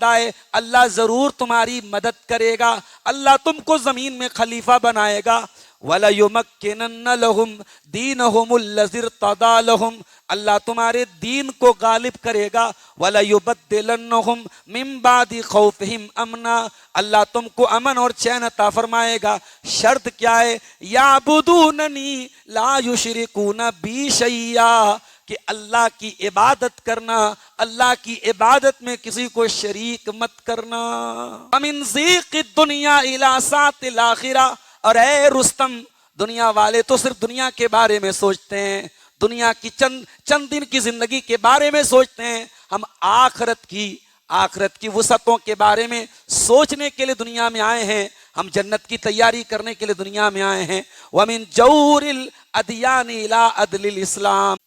ہے اللہ ضرور تمہاری مدد کرے گا، اللہ تم کو زمین میں خلیفہ بنائے گا۔ وَلَيُمَكِّنَنَّ لَهُمْ دِينَهُمُ الَّذِي ارْتَضَىٰ لَهُمْ، اللہ تمہارے دین کو غالب کرے گا۔ وَلَيُبَدِّلَنَّهُمْ مِن بَعْدِ خَوْفِهِمْ أَمْنًا، اللہ تم کو امن اور چین عطا فرمائے گا۔ شرط کیا ہے؟ یعبدوننی لا یشرکون بی شیئا، کہ اللہ کی عبادت کرنا، اللہ کی عبادت میں کسی کو شریک مت کرنا۔ وَمِن ضِيقِ الدُّنْيَا إِلَىٰ سَاعَةِ الْآخِرَةِ، اور اے رستم، دنیا والے تو صرف دنیا کے بارے میں سوچتے ہیں، دنیا کی چند دن کی زندگی کے بارے میں سوچتے ہیں، ہم آخرت کی وسعتوں کے بارے میں سوچنے کے لیے دنیا میں آئے ہیں، ہم جنت کی تیاری کرنے کے لیے دنیا میں آئے ہیں۔ وَمِن جَوْرِ الْأَدْيَانِ إِلَىٰ عَدْلِ الْإِسْلَامِ۔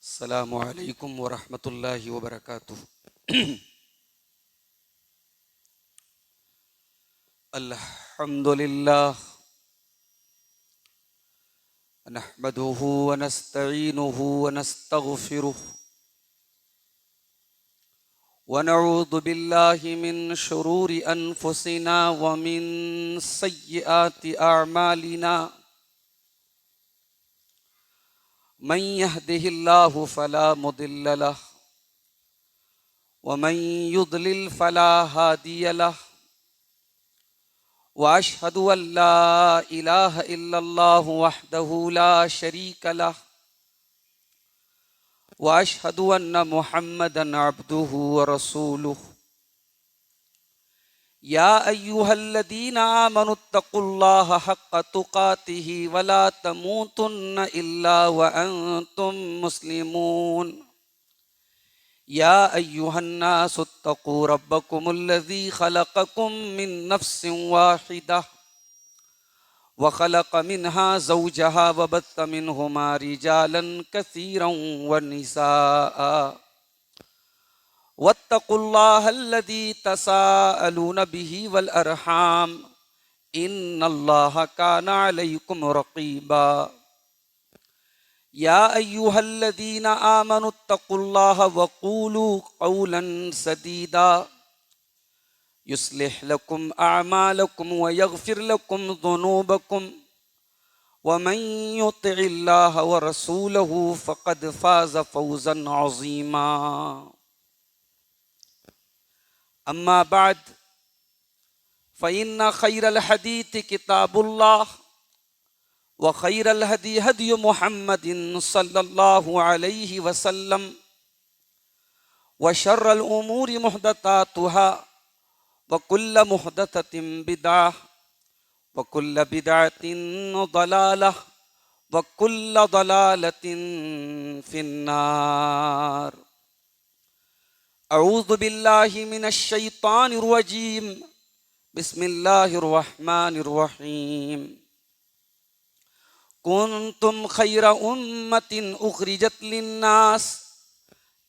السلام علیکم ورحمۃ اللہ وبرکاتہ۔ الحمد للہ نحمده ونستعینه ونستغفره ونعوذ باللہ من شرور انفسنا ومن سیئات اعمالنا، من يهده الله فلا مضل له ومن يضلل فلا هادي له، واشهد ان لا اله الا الله وحده لا شريك له، واشهد ان محمدا عبده ورسوله۔ یا ایھا الذین آمنوا اتقوا اللہ حق تقاته ولا تموتن الا وانتم مسلمون۔ یا ایھا الناس اتقوا ربکم الذی خلقکم من نفس واحدہ وخلق منها زوجها وبث منهما رجالا كثيرا ونساء، واتقوا اللہ الذی تساءلون به والارحام ان اللہ کان علیکم رقیبا۔ یا ایھا الذین آمنوا اتقوا اللہ وقولوا قولا سدیدا یصلح لکم اعمالکم ویغفر لکم ذنوبکم ومن یطع اللہ ورسولہ فقد فاز فوزا عظیما۔ اما بعد فإن خير الحديث كتاب الله وخير الهدي هدي محمد صلى الله عليه وسلم وشر الأمور محدثاتها وكل محدثة بدعة وكل بدعة ضلالة وكل ضلالة في النار۔ اعوذ باللہ من الشیطان الرجیم، بسم اللہ الرحمن الرحیم۔ کنتم خیر امۃ اخرجت للناس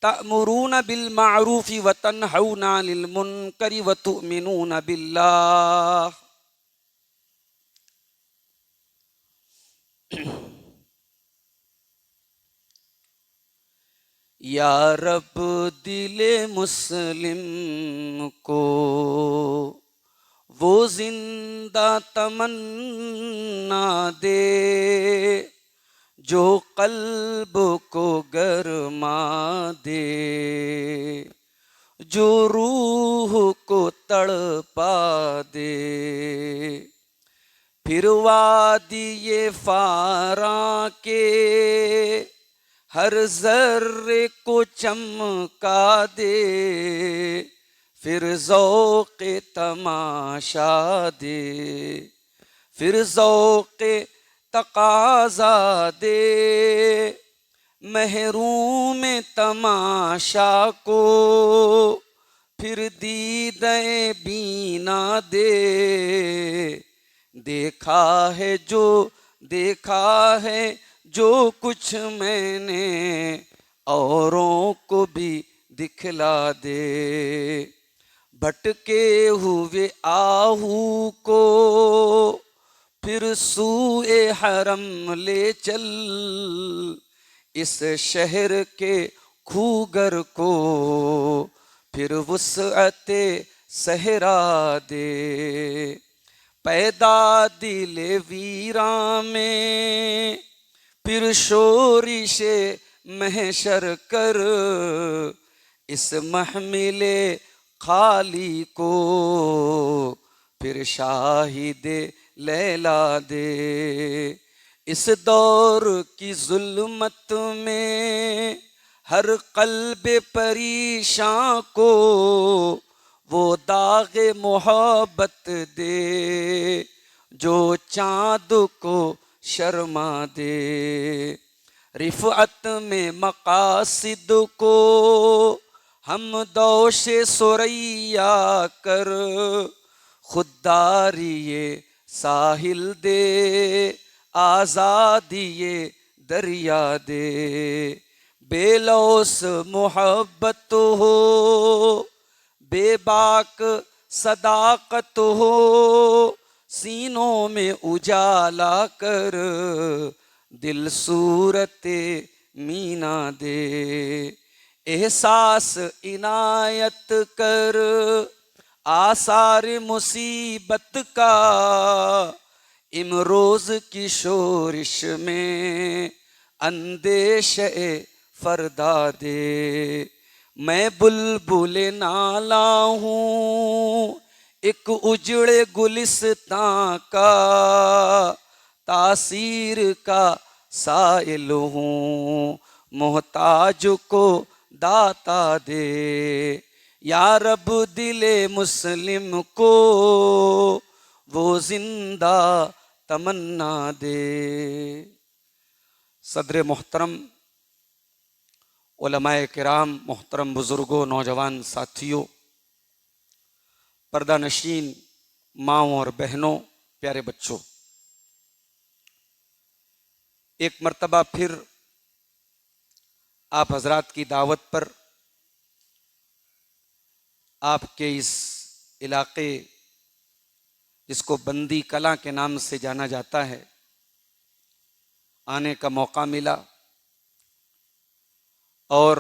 تأمرون بالمعروف وتنہون عن المنکر وتؤمنون باللہ۔ یا رب دل مسلم کو وہ زندہ تمنا دے جو قلب کو گرما دے، جو روح کو تڑپا دے، پھر وادی فاراں کے ہر ذرے کو چمکا دے، پھر ذوق تماشا دے، پھر ذوق تقاضا دے، محروم تماشا کو پھر دیدہ بینا دے۔ دیکھا ہے جو کچھ میں نے اوروں کو بھی دکھلا دے، بھٹکے ہوئے آہو کو پھر سوئے حرم لے چل، اس شہر کے کھوگر کو پھر وسعت صحرا دے، پیدا دل ویراں میں پھر شورش محشر کر، اس محمل خالی کو پھر شاہد لیلا دے، اس دور کی ظلمت میں ہر قلب پریشاں کو وہ داغ محبت دے جو چاند کو شرما دے، رفعت میں مقاصد کو ہم دوش ثریا کر، خودداری ساحل دے آزادی دریا دے، بے لوث محبت ہو بے باک صداقت ہو، سینوں میں اجالا کر دل صورت مینا دے، احساس عنایت کر آثار مصیبت کا، امروز کی شورش میں اندیشہ فردا دے، میں بلبل نالا ہوں ایک اجڑے گلستاں کا، تاثیر کا سائل ہوں محتاج کو داتا دے، یا رب دل مسلم کو وہ زندہ تمنا دے۔ صدر محترم، علماء کرام، محترم بزرگوں، نوجوان ساتھیوں، پردہ نشین ماؤں اور بہنوں، پیارے بچوں، ایک مرتبہ پھر آپ حضرات کی دعوت پر آپ کے اس علاقے جس کو بندی کلاں کے نام سے جانا جاتا ہے آنے کا موقع ملا، اور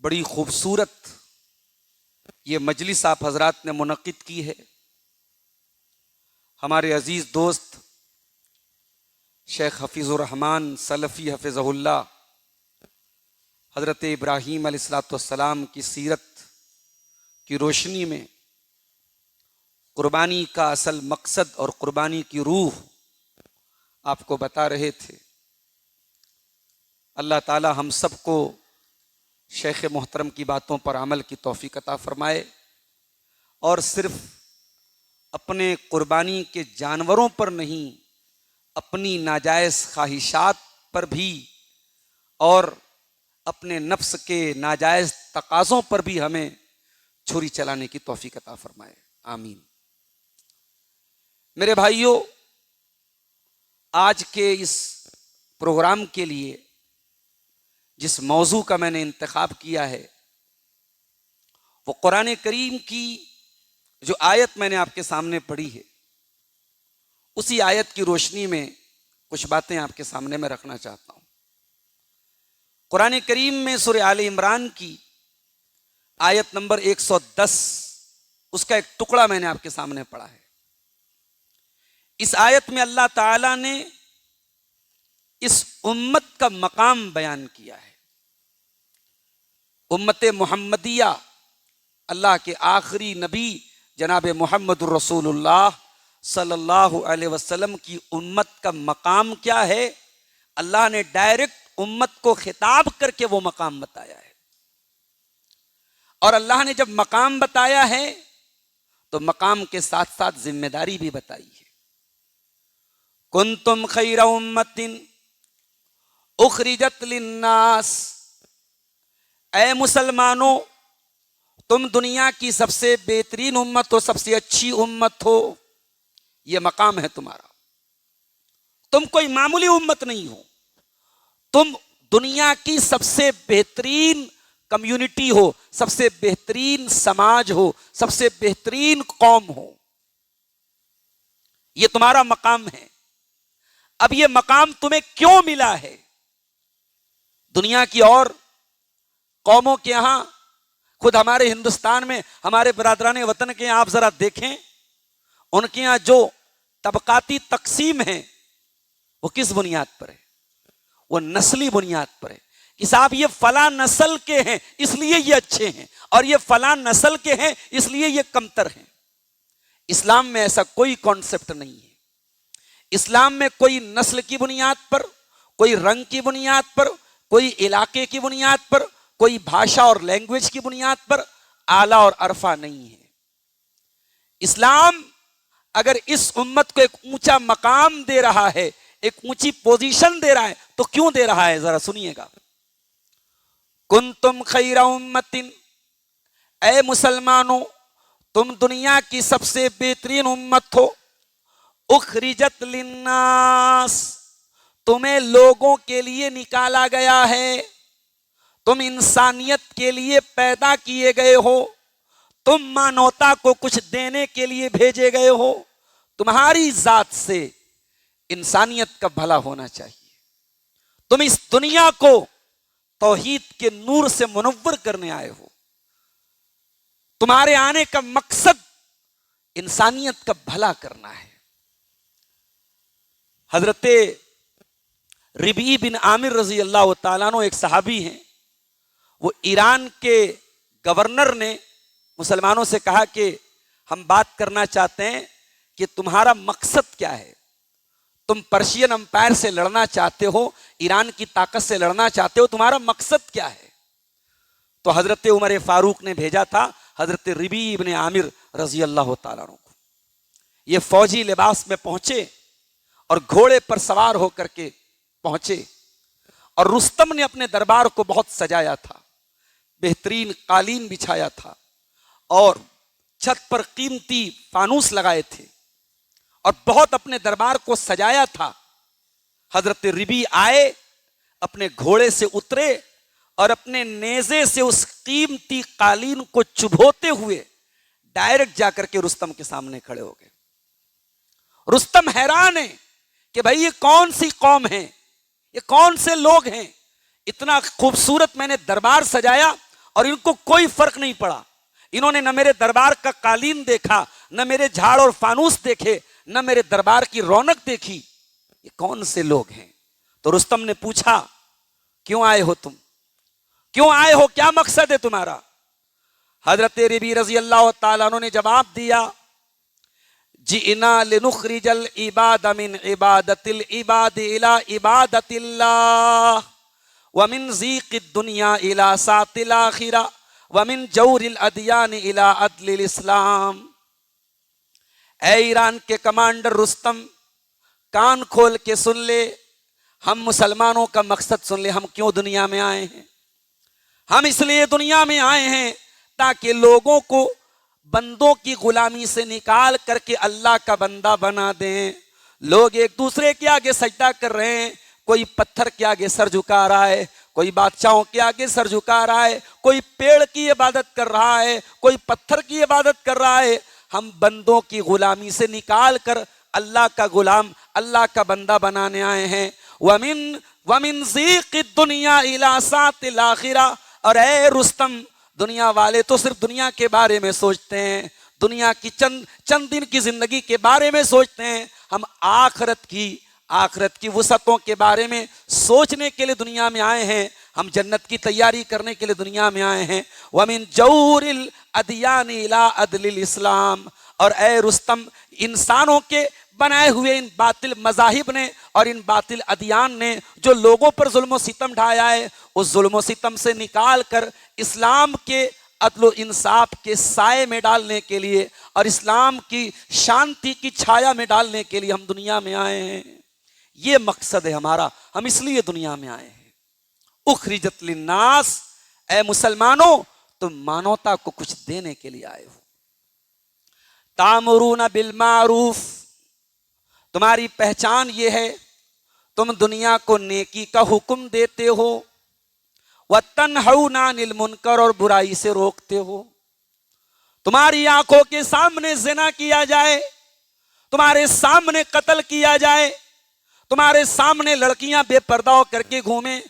بڑی خوبصورت یہ مجلس آپ حضرات نے منعقد کی ہے۔ ہمارے عزیز دوست شیخ حفیظ الرحمن سلفی حفظہ اللہ، حضرت ابراہیم علیہ السلام کی سیرت کی روشنی میں قربانی کا اصل مقصد اور قربانی کی روح آپ کو بتا رہے تھے۔ اللہ تعالی ہم سب کو شیخ محترم کی باتوں پر عمل کی توفیق عطا فرمائے، اور صرف اپنے قربانی کے جانوروں پر نہیں، اپنی ناجائز خواہشات پر بھی اور اپنے نفس کے ناجائز تقاضوں پر بھی ہمیں چھری چلانے کی توفیق عطا فرمائے، آمین۔ میرے بھائیوں، آج کے اس پروگرام کے لیے جس موضوع کا میں نے انتخاب کیا ہے وہ قرآن کریم کی جو آیت میں نے آپ کے سامنے پڑھی ہے، اسی آیت کی روشنی میں کچھ باتیں آپ کے سامنے میں رکھنا چاہتا ہوں۔ قرآن کریم میں سورہ آل عمران کی آیت نمبر 110، اس کا ایک ٹکڑا میں نے آپ کے سامنے پڑھا ہے۔ اس آیت میں اللہ تعالیٰ نے اس امت کا مقام بیان کیا ہے۔ امت محمدیہ، اللہ کے آخری نبی جناب محمد الرسول اللہ صلی اللہ علیہ وسلم کی امت کا مقام کیا ہے؟ اللہ نے ڈائریکٹ امت کو خطاب کر کے وہ مقام بتایا ہے، اور اللہ نے جب مقام بتایا ہے تو مقام کے ساتھ ساتھ ذمہ داری بھی بتائی ہے۔ کنتم خیر امت اخرجت للناس، اے مسلمانوں تم دنیا کی سب سے بہترین امت ہو، سب سے اچھی امت ہو، یہ مقام ہے تمہارا۔ تم کوئی معمولی امت نہیں ہو، تم دنیا کی سب سے بہترین کمیونٹی ہو، سب سے بہترین سماج ہو، سب سے بہترین قوم ہو۔ یہ تمہارا مقام ہے. اب یہ مقام تمہیں کیوں ملا ہے؟ دنیا کی اور قوموں کے یہاں، خود ہمارے ہندوستان میں ہمارے برادران وطن کے یہاں آپ ذرا دیکھیں، ان کے یہاں جو طبقاتی تقسیم ہے وہ کس بنیاد پر ہے؟ وہ نسلی بنیاد پر ہے کہ صاحب یہ فلاں نسل کے ہیں اس لیے یہ اچھے ہیں، اور یہ فلاں نسل کے ہیں اس لیے یہ کمتر ہیں. اسلام میں ایسا کوئی کانسیپٹ نہیں ہے. اسلام میں کوئی نسل کی بنیاد پر، کوئی رنگ کی بنیاد پر، کوئی علاقے کی بنیاد پر، کوئی بھاشا اور لینگویج کی بنیاد پر اعلیٰ اور ارفع نہیں ہے. اسلام اگر اس امت کو ایک اونچا مقام دے رہا ہے، ایک اونچی پوزیشن دے رہا ہے، تو کیوں دے رہا ہے؟ ذرا سنیے گا. کنتم خیر امت، اے مسلمانوں تم دنیا کی سب سے بہترین امت ہو. اخرجت للناس، تمہیں لوگوں کے لیے نکالا گیا ہے، تم انسانیت کے لیے پیدا کیے گئے ہو، تم مانوتا کو کچھ دینے کے لیے بھیجے گئے ہو. تمہاری ذات سے انسانیت کا بھلا ہونا چاہیے. تم اس دنیا کو توحید کے نور سے منور کرنے آئے ہو. تمہارے آنے کا مقصد انسانیت کا بھلا کرنا ہے. حضرت ربیع بن عامر رضی اللہ تعالیٰ عنہ ایک صحابی ہیں. وہ ایران کے گورنر نے مسلمانوں سے کہا کہ ہم بات کرنا چاہتے ہیں کہ تمہارا مقصد کیا ہے؟ تم پرشین امپائر سے لڑنا چاہتے ہو، ایران کی طاقت سے لڑنا چاہتے ہو، تمہارا مقصد کیا ہے؟ تو حضرت عمر فاروق نے بھیجا تھا حضرت ربیع بن عامر رضی اللہ تعالیٰ عنہ کو. یہ فوجی لباس میں پہنچے اور گھوڑے پر سوار ہو کر کے پہنچے، اور رستم نے اپنے دربار کو بہت سجایا تھا، بہترین قالین بچھایا تھا، اور چھت پر قیمتی فانوس لگائے تھے، اور بہت اپنے دربار کو سجایا تھا. حضرت ربیع آئے، اپنے گھوڑے سے اترے، اور اپنے نیزے سے اس قیمتی قالین کو چبھوتے ہوئے ڈائریکٹ جا کر کے رستم کے سامنے کھڑے ہو گئے. رستم حیران ہے کہ بھائی یہ کون سی قوم ہے، یہ کون سے لوگ ہیں، اتنا خوبصورت میں نے دربار سجایا اور ان کو کوئی فرق نہیں پڑا. انہوں نے نہ میرے دربار کا قالین دیکھا، نہ میرے جھاڑ اور فانوس دیکھے، نہ میرے دربار کی رونق دیکھی. یہ کون سے لوگ ہیں؟ تو رستم نے پوچھا کیوں آئے ہو تم، کیوں آئے ہو، کیا مقصد ہے تمہارا؟ حضرت ربیع رضی اللہ تعالیٰ عنہ نے جواب دیا جئنا لنخرج العباد من عبادت العباد الى عبادت اللہ ومن ضیق الدنیا الى سعۃ الاخرہ ومن جور الادیان الى عدل الاسلام. اے ایران کے کمانڈر رستم، کان کھول کے سن لے، ہم مسلمانوں کا مقصد سن لے. ہم کیوں دنیا میں آئے ہیں؟ ہم اس لیے دنیا میں آئے ہیں تاکہ لوگوں کو بندوں کی غلامی سے نکال کر کے اللہ کا بندہ بنا دیں. لوگ ایک دوسرے کے آگے سجدہ کر رہے ہیں، کوئی پتھر کے آگے سر جھکا رہا ہے، کوئی بادشاہوں کے آگے سر جھکا رہا ہے، کوئی پیڑ کی عبادت کر رہا ہے، کوئی پتھر کی عبادت کر رہا ہے. ہم بندوں کی غلامی سے نکال کر اللہ کا غلام، اللہ کا بندہ بنانے آئے ہیں. وَمِن ضِيقِ الدُّنْيَا إِلَى سَعْةِ الْآخِرَةِ. اور اے رستم، دنیا والے تو صرف دنیا کے بارے میں سوچتے ہیں، دنیا کی چند دن کی زندگی کے بارے میں سوچتے ہیں. ہم آخرت کی وسعتوں کے بارے میں سوچنے کے لیے دنیا میں آئے ہیں. ہم جنت کی تیاری کرنے کے لیے دنیا میں آئے ہیں. وَمِن جَوْرِ الْأَدْيَانِ إِلَىٰ عَدْلِ الْإِسْلَامِ. اور اے رستم، انسانوں کے بنائے ہوئے ان باطل مذاہب نے اور ان باطل ادیان نے جو لوگوں پر ظلم و ستم ڈھایا ہے، اس ظلم و ستم سے نکال کر اسلام کے عدل و انصاف کے سائے میں ڈالنے کے لیے اور اسلام کی شانتی کی چھایا میں ڈالنے کے لیے ہم دنیا میں آئے ہیں. یہ مقصد ہے ہمارا، ہم اس لیے دنیا میں آئے ہیں. اخرجت للناس، اے مسلمانوں تم مانوتا کو کچھ دینے کے لیے آئے ہو. تامرون بالمعروف، تمہاری پہچان یہ ہے تم دنیا کو نیکی کا حکم دیتے ہو، وَتَنْهَوْنَ عَنِ الْمُنْكَرِ، اور برائی سے روکتے ہو. تمہاری آنکھوں کے سامنے زنا کیا جائے تمہارے سامنے قتل کیا جائے، تمہارے سامنے لڑکیاں بے پردہ ہو کر کے گھومیں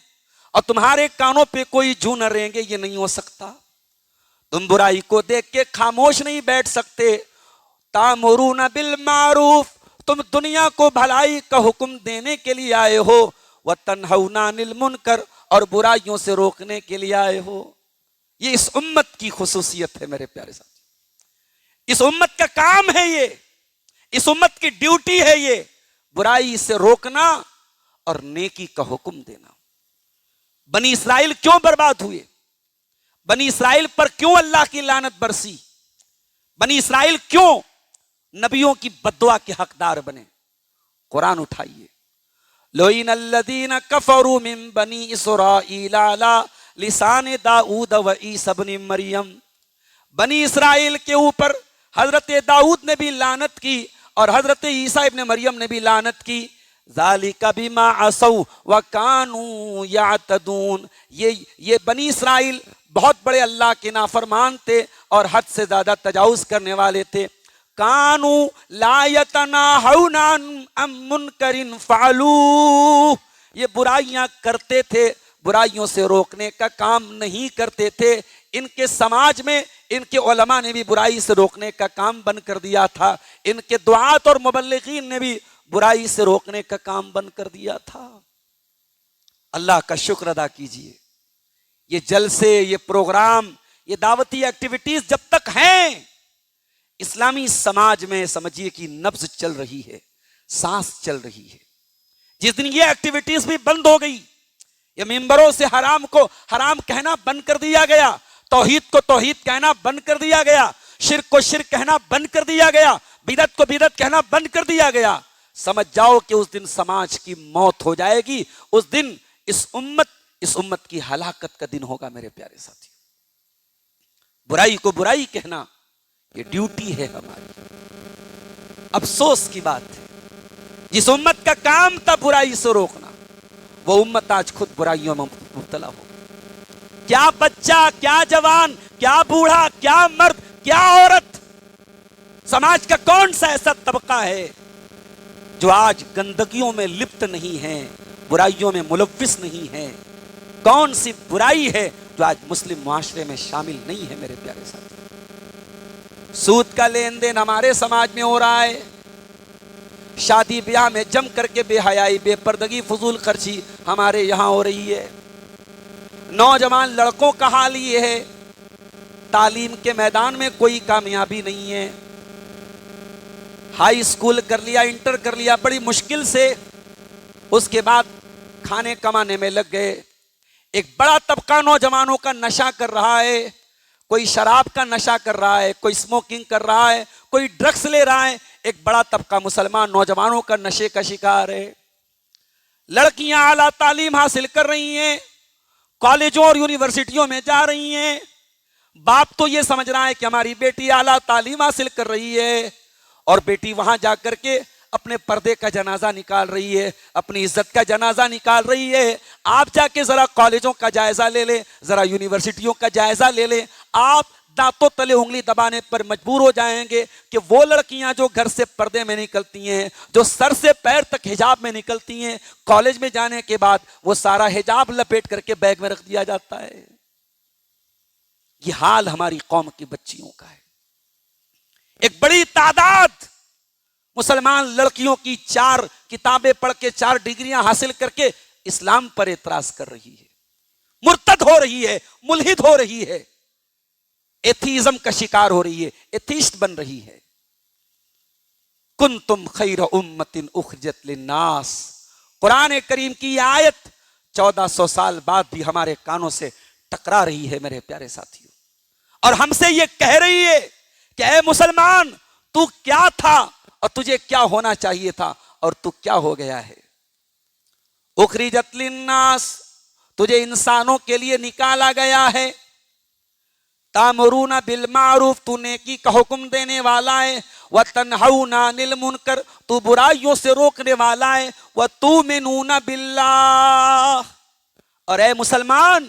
اور تمہارے کانوں پہ کوئی جوں نہ رینگے، یہ نہیں ہو سکتا۔ تم برائی کو دیکھ کے خاموش نہیں بیٹھ سکتے۔ تامرون بالمعروف، تم دنیا کو بھلائی کا حکم دینے کے لیے آئے ہو، وتنہون عن المنکر، اور برائیوں سے روکنے کے لیے آئے ہو۔ یہ اس امت کی خصوصیت ہے میرے پیارے ساتھی، اس امت کا کام ہے، یہ اس امت کی ڈیوٹی ہے، یہ برائی سے روکنا اور نیکی کا حکم دینا۔ بنی اسرائیل کیوں برباد ہوئے؟ بنی اسرائیل پر کیوں اللہ کی لعنت برسی؟ بنی اسرائیل کیوں نبیوں کی بددعا کے حقدار بنے؟ قرآن اٹھائیے، لعن الذین کفروا من بنی اسرائیل علی لسان داؤد و عیسی ابن مریم۔ بنی اسرائیل کے اوپر حضرت داؤد نے بھی لعنت کی اور حضرت عیسیٰ ابن مریم نے بھی لعنت کی۔ ذالک بما عصوا وکانوا یعتدون، یہ بنی اسرائیل بہت بڑے اللہ کے نافرمان تھے اور حد سے زیادہ تجاوز کرنے والے تھے۔ کانوا لا یتناہون عن منکر فعلوہ، یہ برائیاں کرتے تھے، برائیوں سے روکنے کا کام نہیں کرتے تھے۔ ان کے سماج میں ان کے علماء نے بھی برائی سے روکنے کا کام بند کر دیا تھا، ان کے دعات اور مبلغین نے بھی برائی سے روکنے کا کام بند کر دیا تھا۔ اللہ کا شکر ادا کیجئے، یہ جلسے، یہ پروگرام، یہ دعوتی ایکٹیویٹیز جب تک ہیں، اسلامی سماج میں سمجھیے کہ نبض چل رہی ہے، سانس چل رہی ہے۔ جس دن یہ ایکٹیویٹیز بھی بند ہو گئی، یہ ممبروں سے حرام کو حرام کہنا بند کر دیا گیا، توحید کو توحید کہنا بند کر دیا گیا، شرک کو شرک کہنا بند کر دیا گیا، بدعت کو بدعت کہنا بند کر دیا گیا، سمجھ جاؤ کہ اس دن سماج کی موت ہو جائے گی، اس دن اس امت کی ہلاکت کا دن ہوگا میرے پیارے ساتھی۔ برائی کو برائی کہنا یہ ڈیوٹی ہے ہماری۔ افسوس کی بات ہے، جس امت کا کام تھا برائی سے روکنا، وہ امت آج خود برائیوں میں مبتلا ہو۔ کیا بچہ، کیا جوان، کیا بوڑھا، کیا مرد، کیا عورت، سماج کا کون سا ایسا طبقہ ہے جو آج گندگیوں میں لپت نہیں ہے، برائیوں میں ملوث نہیں ہے؟ کون سی برائی ہے جو آج مسلم معاشرے میں شامل نہیں ہے میرے پیارے ساتھی؟ سود کا لین دین ہمارے سماج میں ہو رہا ہے، شادی بیاہ میں جم کر کے بے حیائی، بے پردگی، فضول خرچی ہمارے یہاں ہو رہی ہے۔ نوجوان لڑکوں کا حال یہ ہے، تعلیم کے میدان میں کوئی کامیابی نہیں ہے۔ ہائی اسکول کر لیا، انٹر کر لیا بڑی مشکل سے، اس کے بعد کھانے کمانے میں لگ گئے۔ ایک بڑا طبقہ نوجوانوں کا نشہ کر رہا ہے، کوئی شراب کا نشہ کر رہا ہے، کوئی اسموکنگ کر رہا ہے، کوئی ڈرگس لے رہا ہے۔ ایک بڑا طبقہ مسلمان نوجوانوں کا نشے کا شکار ہے۔ لڑکیاں اعلیٰ تعلیم حاصل کر رہی ہیں، کالجوں اور یونیورسٹیوں میں جا رہی ہیں، باپ تو یہ سمجھ رہا ہے کہ ہماری بیٹی اعلیٰ تعلیم حاصل کر رہی ہے، اور بیٹی وہاں جا کر کے اپنے پردے کا جنازہ نکال رہی ہے، اپنی عزت کا جنازہ نکال رہی ہے۔ آپ جا کے ذرا کالجوں کا جائزہ لے لیں، ذرا یونیورسٹیوں کا جائزہ لے لیں، آپ دانتوں تلے انگلی دبانے پر مجبور ہو جائیں گے کہ وہ لڑکیاں جو گھر سے پردے میں نکلتی ہیں، جو سر سے پیر تک حجاب میں نکلتی ہیں، کالج میں جانے کے بعد وہ سارا حجاب لپیٹ کر کے بیگ میں رکھ دیا جاتا ہے۔ یہ حال ہماری قوم کی بچیوں کا ہے۔ ایک بڑی تعداد مسلمان لڑکیوں کی 4 کتابیں پڑھ کے 4 ڈگریاں حاصل کر کے اسلام پر اعتراض کر رہی ہے، مرتد ہو رہی ہے، ملحد ہو رہی ہے، ایتھیزم کا شکار ہو رہی ہے، ایتھیسٹ بن رہی ہے۔ کنتم خیر امت اخرجت للناس، قرآن کریم کی یہ آیت 1400 سال بعد بھی ہمارے کانوں سے ٹکرا رہی ہے میرے پیارے ساتھیوں، اور ہم سے یہ کہہ رہی ہے کہ اے مسلمان، تو کیا تھا اور تجھے کیا ہونا چاہیے تھا اور تو کیا ہو گیا ہے۔ اخرجت للناس، تجھے انسانوں کے لیے نکالا گیا ہے۔ تامرون بالمعروف، تو نیکی کا حکم دینے والا ہے۔ وتنہون عن المنکر، تو برائیوں سے روکنے والا ہے۔ وتؤمنون باللہ، اور اے مسلمان،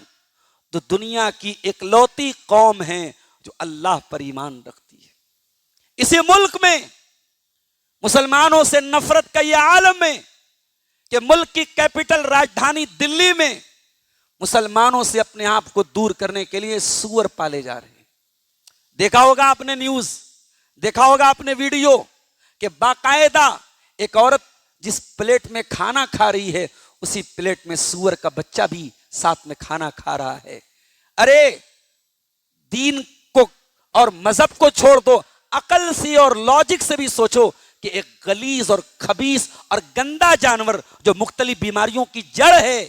تو دنیا کی اکلوتی قوم ہے جو اللہ پر ایمان رکھتی ہے۔ اسی ملک میں مسلمانوں سے نفرت کا یہ عالم ہے کہ ملک کی کیپٹل راجدھانی دلی میں مسلمانوں سے اپنے آپ کو دور کرنے کے لیے سور پالے جا رہے ہیں. دیکھا ہوگا آپ نے نیوز، دیکھا ہوگا آپ نے ویڈیو کہ باقاعدہ ایک عورت جس پلیٹ میں کھانا کھا رہی ہے اسی پلیٹ میں سور کا بچہ بھی ساتھ میں کھانا کھا رہا ہے. ارے دین کو اور مذہب کو چھوڑ دو، عقل سے اور لاجک سے بھی سوچو کہ ایک غلیظ اور خبیث اور گندا جانور جو مختلف بیماریوں کی جڑ ہے،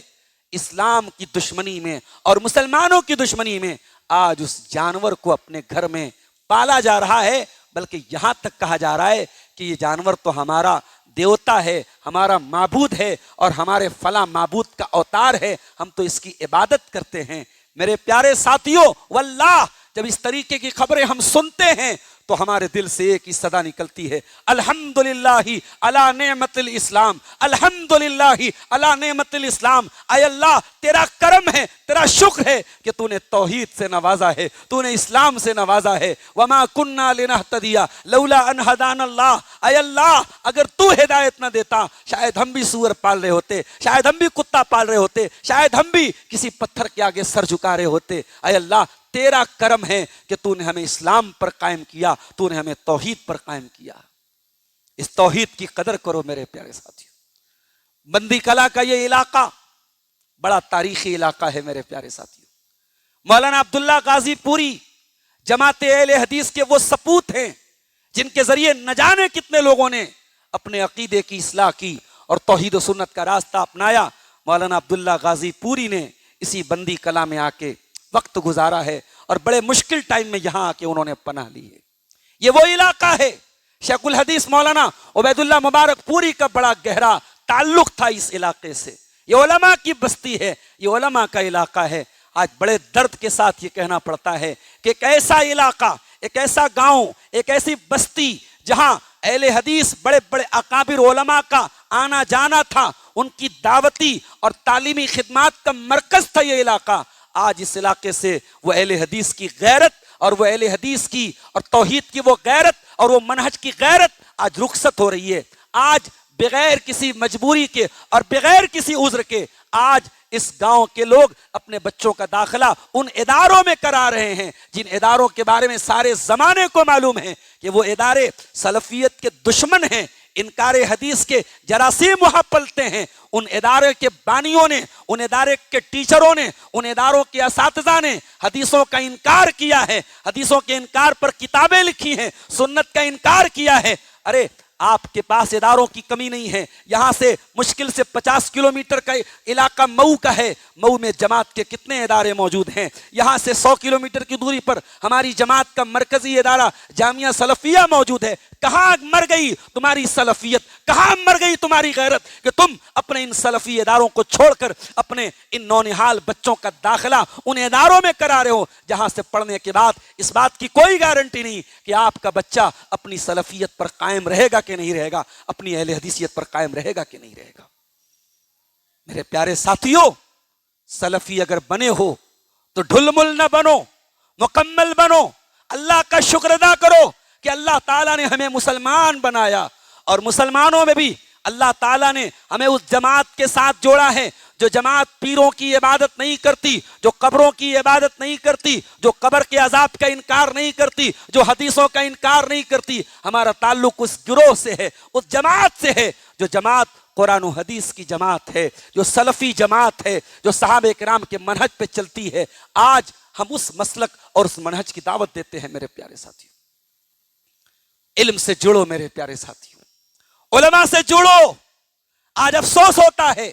اسلام کی دشمنی میں اور مسلمانوں کی دشمنی میں آج اس جانور کو اپنے گھر میں پالا جا رہا ہے. بلکہ یہاں تک کہا جا رہا ہے کہ یہ جانور تو ہمارا دیوتا ہے، ہمارا معبود ہے اور ہمارے فلاں معبود کا اوتار ہے، ہم تو اس کی عبادت کرتے ہیں. میرے پیارے ساتھیوں، واللہ جب اس طریقے کی خبریں ہم سنتے ہیں تو ہمارے دل سے ایک ہی صدا نکلتی ہے، الحمدللہ علی نعمت الاسلام، الحمدللہ علی نعمت الاسلام. اے اللہ تیرا کرم ہے، تیرا شکر ہے کہ تو نے توحید سے نوازا ہے، تو نے اسلام سے نوازا ہے. وما کننا لنہتدی لولا ان ہدانا اللہ. اے اللہ اگر تو ہدایت نہ دیتا شاید ہم بھی سور پال رہے ہوتے، شاید ہم بھی کتا پال رہے ہوتے، شاید ہم بھی کسی پتھر کے آگے سر جھکا رہے ہوتے. اے اللہ تیرا کرم ہے کہ تو نے ہمیں اسلام پر قائم کیا، تو نے ہمیں توحید پر قائم کیا. اس توحید کی قدر کرو میرے پیارے ساتھیوں. بندی کلا کا یہ علاقہ بڑا تاریخی علاقہ ہے میرے پیارے ساتھیوں. مولانا عبداللہ غازی پوری جماعت اہل حدیث کے وہ سپوت ہیں جن کے ذریعے نہ جانے کتنے لوگوں نے اپنے عقیدے کی اصلاح کی اور توحید و سنت کا راستہ اپنایا. مولانا عبداللہ غازی پوری نے اسی بندی کلا میں آ کے وقت گزارا ہے اور بڑے مشکل ٹائم میں یہاں آ کے انہوں نے پناہ لی ہے. یہ وہ علاقہ ہے، شیخ الحدیث مولانا عبید اللہ مبارک پوری کا بڑا گہرا تعلق تھا اس علاقے سے. یہ علماء کی بستی ہے، یہ علماء کا علاقہ ہے. آج بڑے درد کے ساتھ یہ کہنا پڑتا ہے کہ ایک ایسا علاقہ، ایک ایسا گاؤں، ایک ایسی بستی جہاں اہل حدیث بڑے بڑے اکابر علماء کا آنا جانا تھا، ان کی دعوتی اور تعلیمی خدمات کا مرکز تھا یہ علاقہ. آج اس علاقے سے وہ اہل حدیث کی غیرت اور وہ اہل حدیث کی اور توحید کی وہ غیرت اور وہ منہج کی غیرت آج رخصت ہو رہی ہے. آج بغیر کسی مجبوری کے اور بغیر کسی عذر کے آج اس گاؤں کے لوگ اپنے بچوں کا داخلہ ان اداروں میں کرا رہے ہیں جن اداروں کے بارے میں سارے زمانے کو معلوم ہے کہ وہ ادارے سلفیت کے دشمن ہیں، انکار حدیث کے جراثیم وہاں پلتے ہیں. ان ادارے کے بانیوں نے، ان ادارے کے ٹیچروں نے، ان اداروں کے اساتذہ نے حدیثوں کا انکار کیا ہے، حدیثوں کے انکار پر کتابیں لکھی ہیں، سنت کا انکار کیا ہے. ارے آپ کے پاس اداروں کی کمی نہیں ہے. یہاں سے مشکل سے 50 کلومیٹر کا علاقہ مئو کا ہے. مئو میں جماعت کے کتنے ادارے موجود ہیں. یہاں سے 100 کلومیٹر کی دوری پر ہماری جماعت کا مرکزی ادارہ جامعہ سلفیہ موجود ہے. کہاں مر گئی تمہاری سلفیت، کہاں مر گئی تمہاری غیرت کہ تم اپنے ان سلفی اداروں کو چھوڑ کر اپنے ان نونہال بچوں کا داخلہ ان اداروں میں کرا رہے ہو جہاں سے پڑھنے کے بعد اس بات کی کوئی گارنٹی نہیں کہ آپ کا بچہ اپنی سلفیت پر قائم رہے گا کہ نہیں رہے گا، اپنی اہل حدیثیت پر قائم رہے گا کہ نہیں رہے گا. میرے پیارے ساتھیوں، سلفی اگر بنے ہو تو ڈھل مل نہ بنو، مکمل بنو. اللہ کا شکر ادا کرو کہ اللہ تعالیٰ نے ہمیں مسلمان بنایا اور مسلمانوں میں بھی اللہ تعالیٰ نے ہمیں اس جماعت کے ساتھ جوڑا ہے جو جماعت پیروں کی عبادت نہیں کرتی، جو قبروں کی عبادت نہیں کرتی، جو قبر کے عذاب کا انکار نہیں کرتی، جو حدیثوں کا انکار نہیں کرتی. ہمارا تعلق اس گروہ سے ہے، اس جماعت سے ہے جو جماعت قرآن و حدیث کی جماعت ہے، جو سلفی جماعت ہے، جو صحابہ کرام کے منہج پہ چلتی ہے. آج ہم اس مسلک اور اس منہج کی دعوت دیتے ہیں. میرے پیارے ساتھیوں، علم سے جڑو میرے پیارے ساتھیوں، علماء سے جڑو. آج افسوس ہوتا ہے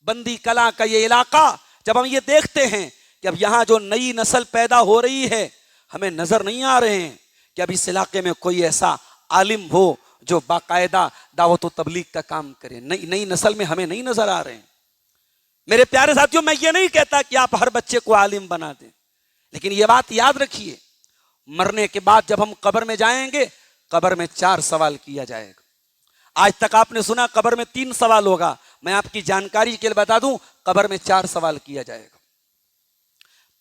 بندی کلا کا یہ علاقہ جب ہم یہ دیکھتے ہیں کہ اب یہاں جو نئی نسل پیدا ہو رہی ہے، ہمیں نظر نہیں آ رہے ہیں کہ اب اس علاقے میں کوئی ایسا عالم ہو جو باقاعدہ دعوت و تبلیغ کا کام کرے. نئی نسل میں ہمیں نہیں نظر آ رہے ہیں. میرے پیارے ساتھیوں، میں یہ نہیں کہتا کہ آپ ہر بچے کو عالم بنا دیں، لیکن یہ بات یاد رکھیے، مرنے کے بعد جب ہم قبر میں جائیں گے، قبر میں 4 سوال کیا جائے گا. آج تک آپ نے سنا قبر میں 3 سوال ہوگا. میں آپ کی جانکاری کے لیے بتا دوں، قبر میں 4 سوال کیا جائے گا.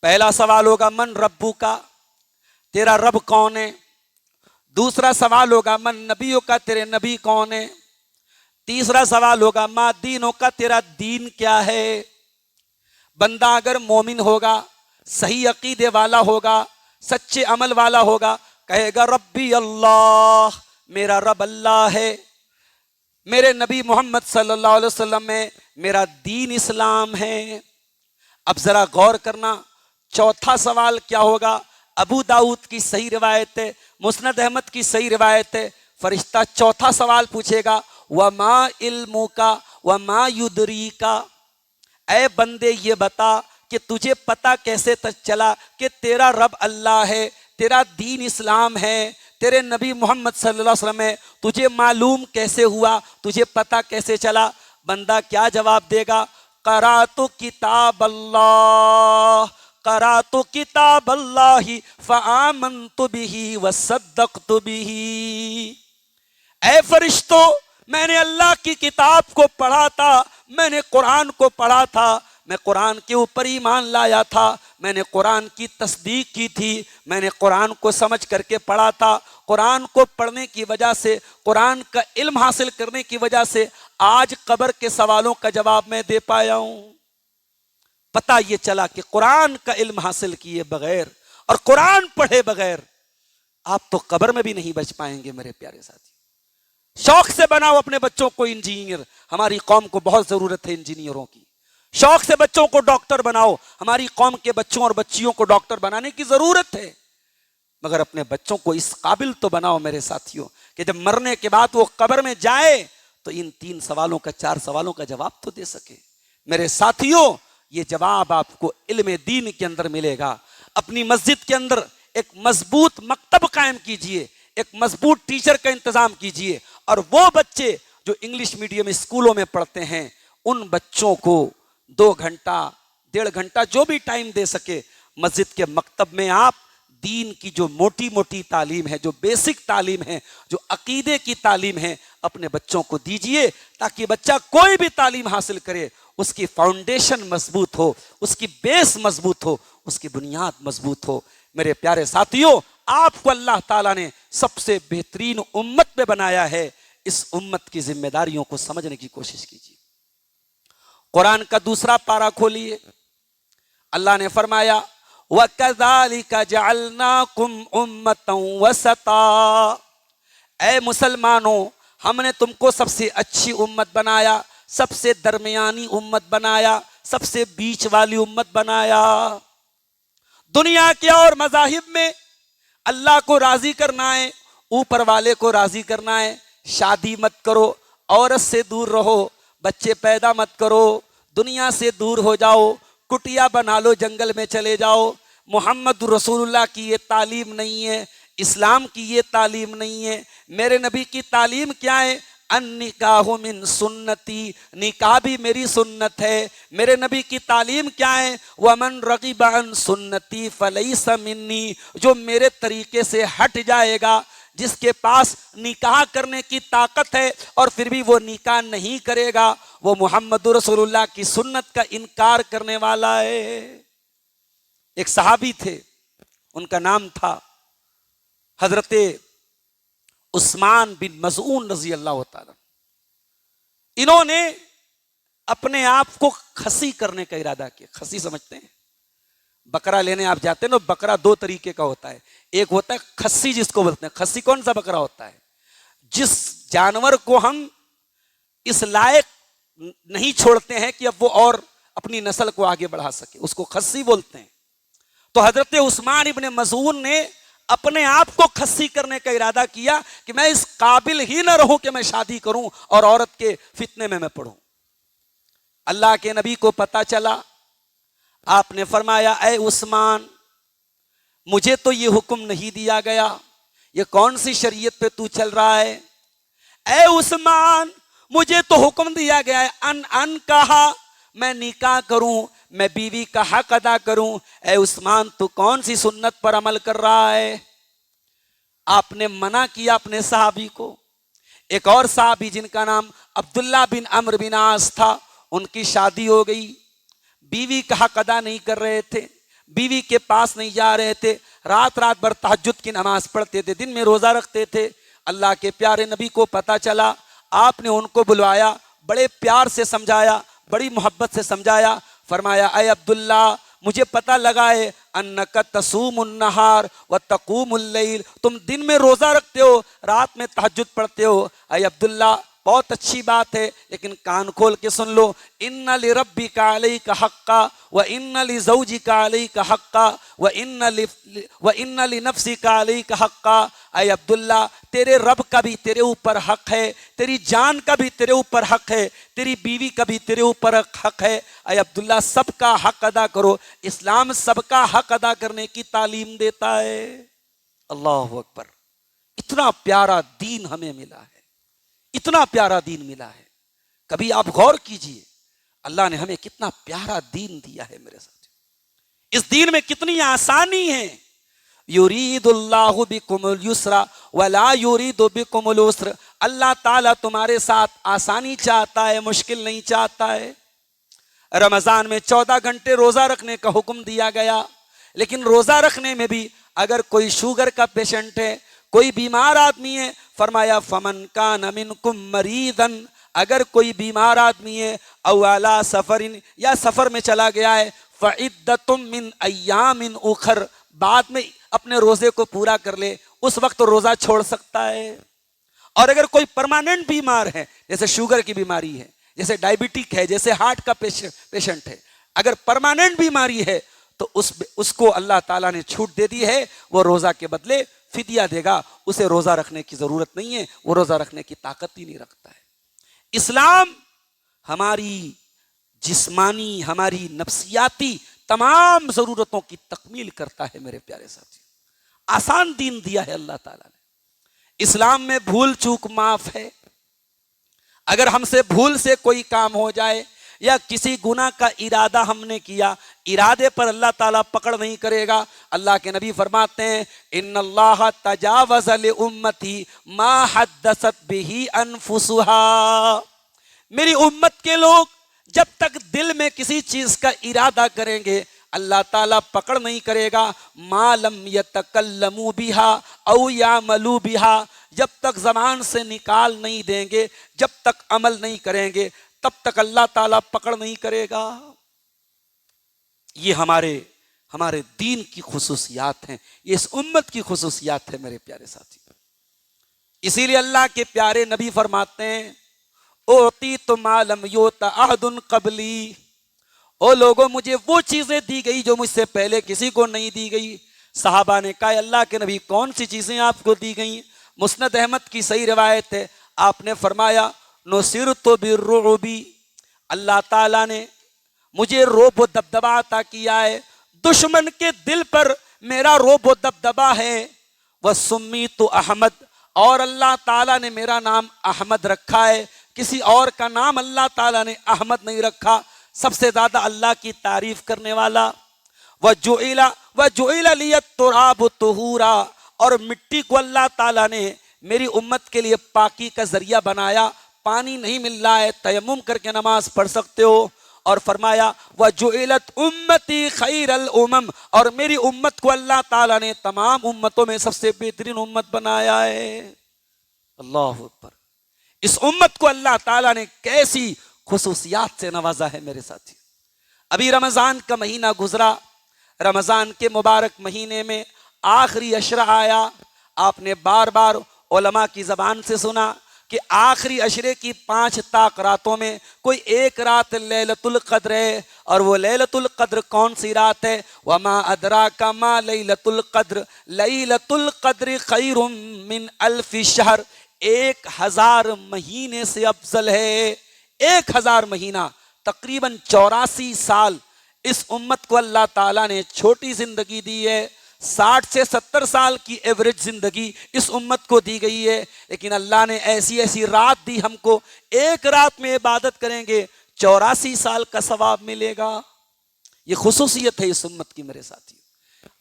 پہلا سوال ہوگا من ربو کا، تیرا رب کون ہے. دوسرا سوال ہوگا من نبیوں کا، تیرے نبی کون ہے؟ تیسرا سوال ہوگا ما دینوں کا، تیرا دین کیا ہے؟ بندہ اگر مومن ہوگا، صحیح عقیدے والا ہوگا، سچے عمل والا ہوگا، کہے گا ربی اللہ، میرا رب اللہ ہے، میرے نبی محمد صلی اللہ علیہ وسلم میں میرا دین اسلام ہے۔ اب ذرا غور کرنا، چوتھا سوال کیا ہوگا؟ ابو داؤد کی صحیح روایت ہے، مسند احمد کی صحیح روایت ہے، فرشتہ چوتھا سوال پوچھے گا وما علمک وما یدریک، اے بندے یہ بتا کہ تجھے پتا کیسے چلا کہ تیرا رب اللہ ہے، تیرا دین اسلام ہے، تیرے نبی محمد صلی اللہ علیہ وسلم ہے، تجھے معلوم کیسے ہوا، تجھے پتا کیسے چلا؟ بندہ کیا جواب دے گا؟ قرأت کتاب اللہ، قرأت کتاب اللہ فآمنت بہ وصدقت بہ۔ اے فرشتوں، میں نے اللہ کی کتاب کو پڑھا تھا، میں نے قرآن کو پڑھا تھا، میں قرآن کے اوپر ایمان لایا تھا، میں نے قرآن کی تصدیق کی تھی، میں نے قرآن کو سمجھ کر کے پڑھا تھا، قرآن کو پڑھنے کی وجہ سے، قرآن کا علم حاصل کرنے کی وجہ سے آج قبر کے سوالوں کا جواب میں دے پایا ہوں۔ پتہ یہ چلا کہ قرآن کا علم حاصل کیے بغیر اور قرآن پڑھے بغیر آپ تو قبر میں بھی نہیں بچ پائیں گے میرے پیارے ساتھی۔ شوق سے بناؤ اپنے بچوں کو انجینئر، ہماری قوم کو بہت ضرورت ہے انجینئروں کی۔ شوق سے بچوں کو ڈاکٹر بناؤ، ہماری قوم کے بچوں اور بچیوں کو ڈاکٹر بنانے کی ضرورت ہے، مگر اپنے بچوں کو اس قابل تو بناؤ میرے ساتھیوں کہ جب مرنے کے بعد وہ قبر میں جائے تو ان 3 سوالوں کا 4 سوالوں کا جواب تو دے سکے۔ میرے ساتھیوں، یہ جواب آپ کو علم دین کے اندر ملے گا۔ اپنی مسجد کے اندر ایک مضبوط مکتب قائم کیجئے، ایک مضبوط ٹیچر کا انتظام کیجئے، اور وہ بچے جو انگلش میڈیم اسکولوں میں پڑھتے ہیں ان بچوں کو 2 گھنٹہ 1.5 گھنٹہ جو بھی ٹائم دے سکے مسجد کے مکتب میں آپ دین کی جو موٹی موٹی تعلیم ہے، جو بیسک تعلیم ہے، جو عقیدے کی تعلیم ہے، اپنے بچوں کو دیجئے تاکہ بچہ کوئی بھی تعلیم حاصل کرے اس کی فاؤنڈیشن مضبوط ہو، اس کی بیس مضبوط ہو، اس کی بنیاد مضبوط ہو۔ میرے پیارے ساتھیوں، آپ کو اللہ تعالیٰ نے سب سے بہترین امت میں بنایا ہے، اس امت کی ذمہ داریوں کو سمجھنے کی کوشش کیجیے۔ قرآن کا دوسرا پارہ کھولیے، اللہ نے فرمایا وَكَذَلِكَ جَعَلْنَاكُمْ أُمَّةً وَسَطًا، اے مسلمانوں، ہم نے تم کو سب سے اچھی امت بنایا، سب سے درمیانی امت بنایا، سب سے بیچ والی امت بنایا۔ دنیا کے اور مذاہب میں اللہ کو راضی کرنا ہے، اوپر والے کو راضی کرنا ہے، شادی مت کرو، عورت سے دور رہو، بچے پیدا مت کرو، دنیا سے دور ہو جاؤ، کٹیا بنا لو، جنگل میں چلے جاؤ۔ محمد رسول اللہ کی یہ تعلیم نہیں ہے، اسلام کی یہ تعلیم نہیں ہے۔ میرے نبی کی تعلیم کیا ہے؟ النکاح من سنتی، نکاح بھی میری سنت ہے۔ میرے نبی کی تعلیم کیا ہے؟ ومن رغب عن سنتی فلیس منی، جو میرے طریقے سے ہٹ جائے گا، جس کے پاس نکاح کرنے کی طاقت ہے اور پھر بھی وہ نکاح نہیں کرے گا، وہ محمد رسول اللہ کی سنت کا انکار کرنے والا ہے۔ ایک صحابی تھے، ان کا نام تھا حضرت عثمان بن مظعون رضی اللہ تعالی۔ انہوں نے اپنے آپ کو خصی کرنے کا ارادہ کیا۔ خصی سمجھتے ہیں؟ بکرا لینے آپ جاتے ہیں نا، بکرا 2 طریقے کا ہوتا ہے، ایک ہوتا ہے خصی جس کو بولتے ہیں۔ خصی کون سا بکرا ہوتا ہے؟ جس جانور کو ہم اس لائق نہیں چھوڑتے ہیں کہ اب وہ اور اپنی نسل کو آگے بڑھا سکے، اس کو خصی بولتے ہیں۔ تو حضرت عثمان ابن مظعون نے اپنے آپ کو خصی کرنے کا ارادہ کیا کہ میں اس قابل ہی نہ رہوں کہ میں شادی کروں اور عورت کے فتنے میں پڑھوں۔ اللہ کے نبی کو پتا چلا، آپ نے فرمایا اے عثمان، مجھے تو یہ حکم نہیں دیا گیا، یہ کون سی شریعت پہ تو چل رہا ہے؟ اے عثمان، مجھے تو حکم دیا گیا ہے ان کہا، میں نکاح کروں، میں بیوی کا حق ادا کروں۔ اے عثمان، تو کون سی سنت پر عمل کر رہا ہے؟ آپ نے منع کیا اپنے صحابی کو۔ ایک اور صحابی جن کا نام عبداللہ بن عمرو بن عاص تھا، ان کی شادی ہو گئی، بیوی کا حق ادا نہیں کر رہے تھے، بیوی کے پاس نہیں جا رہے تھے۔ رات رات بھر تہجد کی نماز پڑھتے تھے، دن میں روزہ رکھتے تھے۔ اللہ کے پیارے نبی کو پتہ چلا، آپ نے ان کو بلوایا، بڑے پیار سے سمجھایا، بڑی محبت سے سمجھایا، فرمایا اے عبداللہ مجھے پتہ لگا ہے انک تصوم النہار وتقوم اللیل، تم دن میں روزہ رکھتے ہو، رات میں تہجد پڑھتے ہو۔ اے عبداللہ بہت اچھی بات ہے، لیکن کان کھول کے سن لو، ان لربک علیک حقا وان لزوجک علیک حقا وان لنفسک علیک حقا۔ اے عبداللہ تیرے رب کا بھی تیرے اوپر حق ہے، تیری جان کا بھی تیرے اوپر حق ہے، تیری بیوی کا بھی تیرے اوپر حق ہے۔ اے عبداللہ سب کا حق ادا کرو، اسلام سب کا حق ادا کرنے کی تعلیم دیتا ہے۔ اللہ اکبر، اتنا پیارا دین ہمیں ملا ہے، اتنا پیارا دین ملا ہے۔ کبھی آپ غور کیجئے اللہ نے ہمیں کتنا پیارا دین دیا ہے میرے ساتھ، اس دین میں کتنی آسانی ہے۔ یرید اللہ بکم الیسر ولا یرید بکم العسر، اللہ تعالیٰ تمہارے ساتھ آسانی چاہتا ہے، مشکل نہیں چاہتا ہے۔ رمضان میں 14 گھنٹے روزہ رکھنے کا حکم دیا گیا، لیکن روزہ رکھنے میں بھی اگر کوئی شوگر کا پیشنٹ ہے، کوئی بیمار آدمی ہے، فرمایا فمن کان منکم مریضا، اگر کوئی بیمار آدمی ہے او علی سفر، یا سفر میں چلا گیا ہے، فعدۃ من ایام اخر، بعد میں اپنے روزے کو پورا کر لے، اس وقت روزہ چھوڑ سکتا ہے۔ اور اگر کوئی پرماننٹ بیمار ہے، جیسے شوگر کی بیماری ہے، جیسے ڈائبٹک ہے، جیسے ہارٹ کا پیشنٹ ہے، اگر پرماننٹ بیماری ہے تو اس کو اللہ تعالیٰ نے چھوٹ دے دی ہے، وہ روزہ کے بدلے فدیہ دے گا، اسے روزہ رکھنے کی ضرورت نہیں ہے، وہ روزہ رکھنے کی طاقت ہی نہیں رکھتا ہے۔ اسلام ہماری جسمانی، ہماری نفسیاتی تمام ضرورتوں کی تکمیل کرتا ہے میرے پیارے ساتھی۔ آسان دین دیا ہے اللہ تعالیٰ نے۔ اسلام میں بھول چوک معاف ہے، اگر ہم سے بھول سے کوئی کام ہو جائے یا کسی گناہ کا ارادہ ہم نے کیا، ارادے پر اللہ تعالیٰ پکڑ نہیں کرے گا۔ اللہ کے نبی فرماتے ہیں ان اللہ تجاوز لامتی ما حدثت به انفسها، میری امت کے لوگ جب تک دل میں کسی چیز کا ارادہ کریں گے اللہ تعالیٰ پکڑ نہیں کرے گا۔ ما لم یتکلموا بها او یعملوا بها، جب تک زبان سے نکال نہیں دیں گے، جب تک عمل نہیں کریں گے، تب تک اللہ تعالیٰ پکڑ نہیں کرے گا۔ یہ ہمارے دین کی خصوصیات ہیں، یہ اس امت کی خصوصیات ہیں میرے پیارے ساتھی۔ اسی لیے اللہ کے پیارے نبی فرماتے ہیں اعطیت ما لم یؤت احد قبلی، او لوگوں مجھے وہ چیزیں دی گئی جو مجھ سے پہلے کسی کو نہیں دی گئی۔ صحابہ نے کہا اللہ کے نبی کون سی چیزیں آپ کو دی گئیں؟ مسند احمد کی صحیح روایت ہے، آپ نے فرمایا نصرت بالرعب، اللہ تعالیٰ نے مجھے رعب و دبدبہ عطا کیا ہے، دشمن کے دل پر میرا رعب و دبدبہ ہے۔ وسمیت احمد، اور اللہ تعالیٰ نے میرا نام احمد رکھا ہے، کسی اور کا نام اللہ تعالیٰ نے احمد نہیں رکھا، سب سے زیادہ اللہ کی تعریف کرنے والا۔ وجعل لی التراب طہورا، اور مٹی کو اللہ تعالیٰ نے میری امت کے لیے پاکی کا ذریعہ بنایا، پانی نہیں مل رہا ہے تیمم کر کے نماز پڑھ سکتے ہو۔ اور فرمایا وجعلت امتی خیر الامم، اور میری امت کو اللہ تعالیٰ نے تمام امتوں میں سب سے بہترین امت بنایا ہے۔ اللہ اکبر، اس امت کو اللہ تعالیٰ نے کیسی خصوصیات سے نوازا ہے میرے ساتھی۔ ابھی رمضان کا مہینہ گزرا، رمضان کے مبارک مہینے میں آخری عشرہ آیا، آپ نے بار بار علماء کی زبان سے سنا کہ آخری عشرے کی 5 طاق راتوں میں کوئی ایک رات لیلۃ القدر ہے، اور وہ لیلۃ القدر کون سی رات ہے؟ وما ادراک ما لیلۃ القدر، لیلۃ القدر خیر من 1000 شہر، 1000 مہینے سے افضل ہے۔ 1000 مہینہ، تقریباً 84 سال اس امت کو اللہ تعالیٰ نے چھوٹی زندگی دی ہے۔ 60 سے 70 سال کی ایوریج زندگی اس امت کو دی گئی ہے، لیکن اللہ نے ایسی رات دی ہم کو، ایک رات میں عبادت کریں گے 84 سال کا ثواب ملے گا۔ یہ خصوصیت ہے اس امت کی میرے ساتھی۔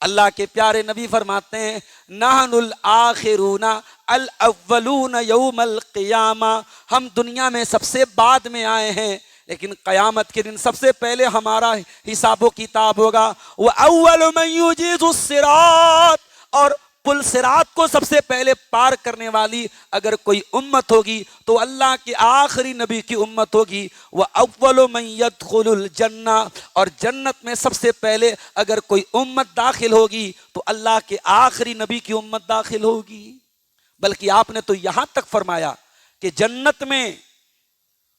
اللہ کے پیارے نبی فرماتے ہیں نحن الآخرون الاولون یوم القیامہ، ہم دنیا میں سب سے بعد میں آئے ہیں، لیکن قیامت کے دن سب سے پہلے ہمارا حساب و کتاب ہوگا. وَأَوَّلُ مَن يُجِيزُ الصِّرَاطَ، اور پل صراط کو سب سے پہلے پار کرنے والی اگر کوئی امت ہوگی تو اللہ کے آخری نبی کی امت ہوگی. وَأَوَّلُ مَن يَدْخُلُ الْجَنَّةَ، اور جنت میں سب سے پہلے اگر کوئی امت داخل ہوگی تو اللہ کے آخری نبی کی امت داخل ہوگی. بلکہ آپ نے تو یہاں تک فرمایا کہ جنت میں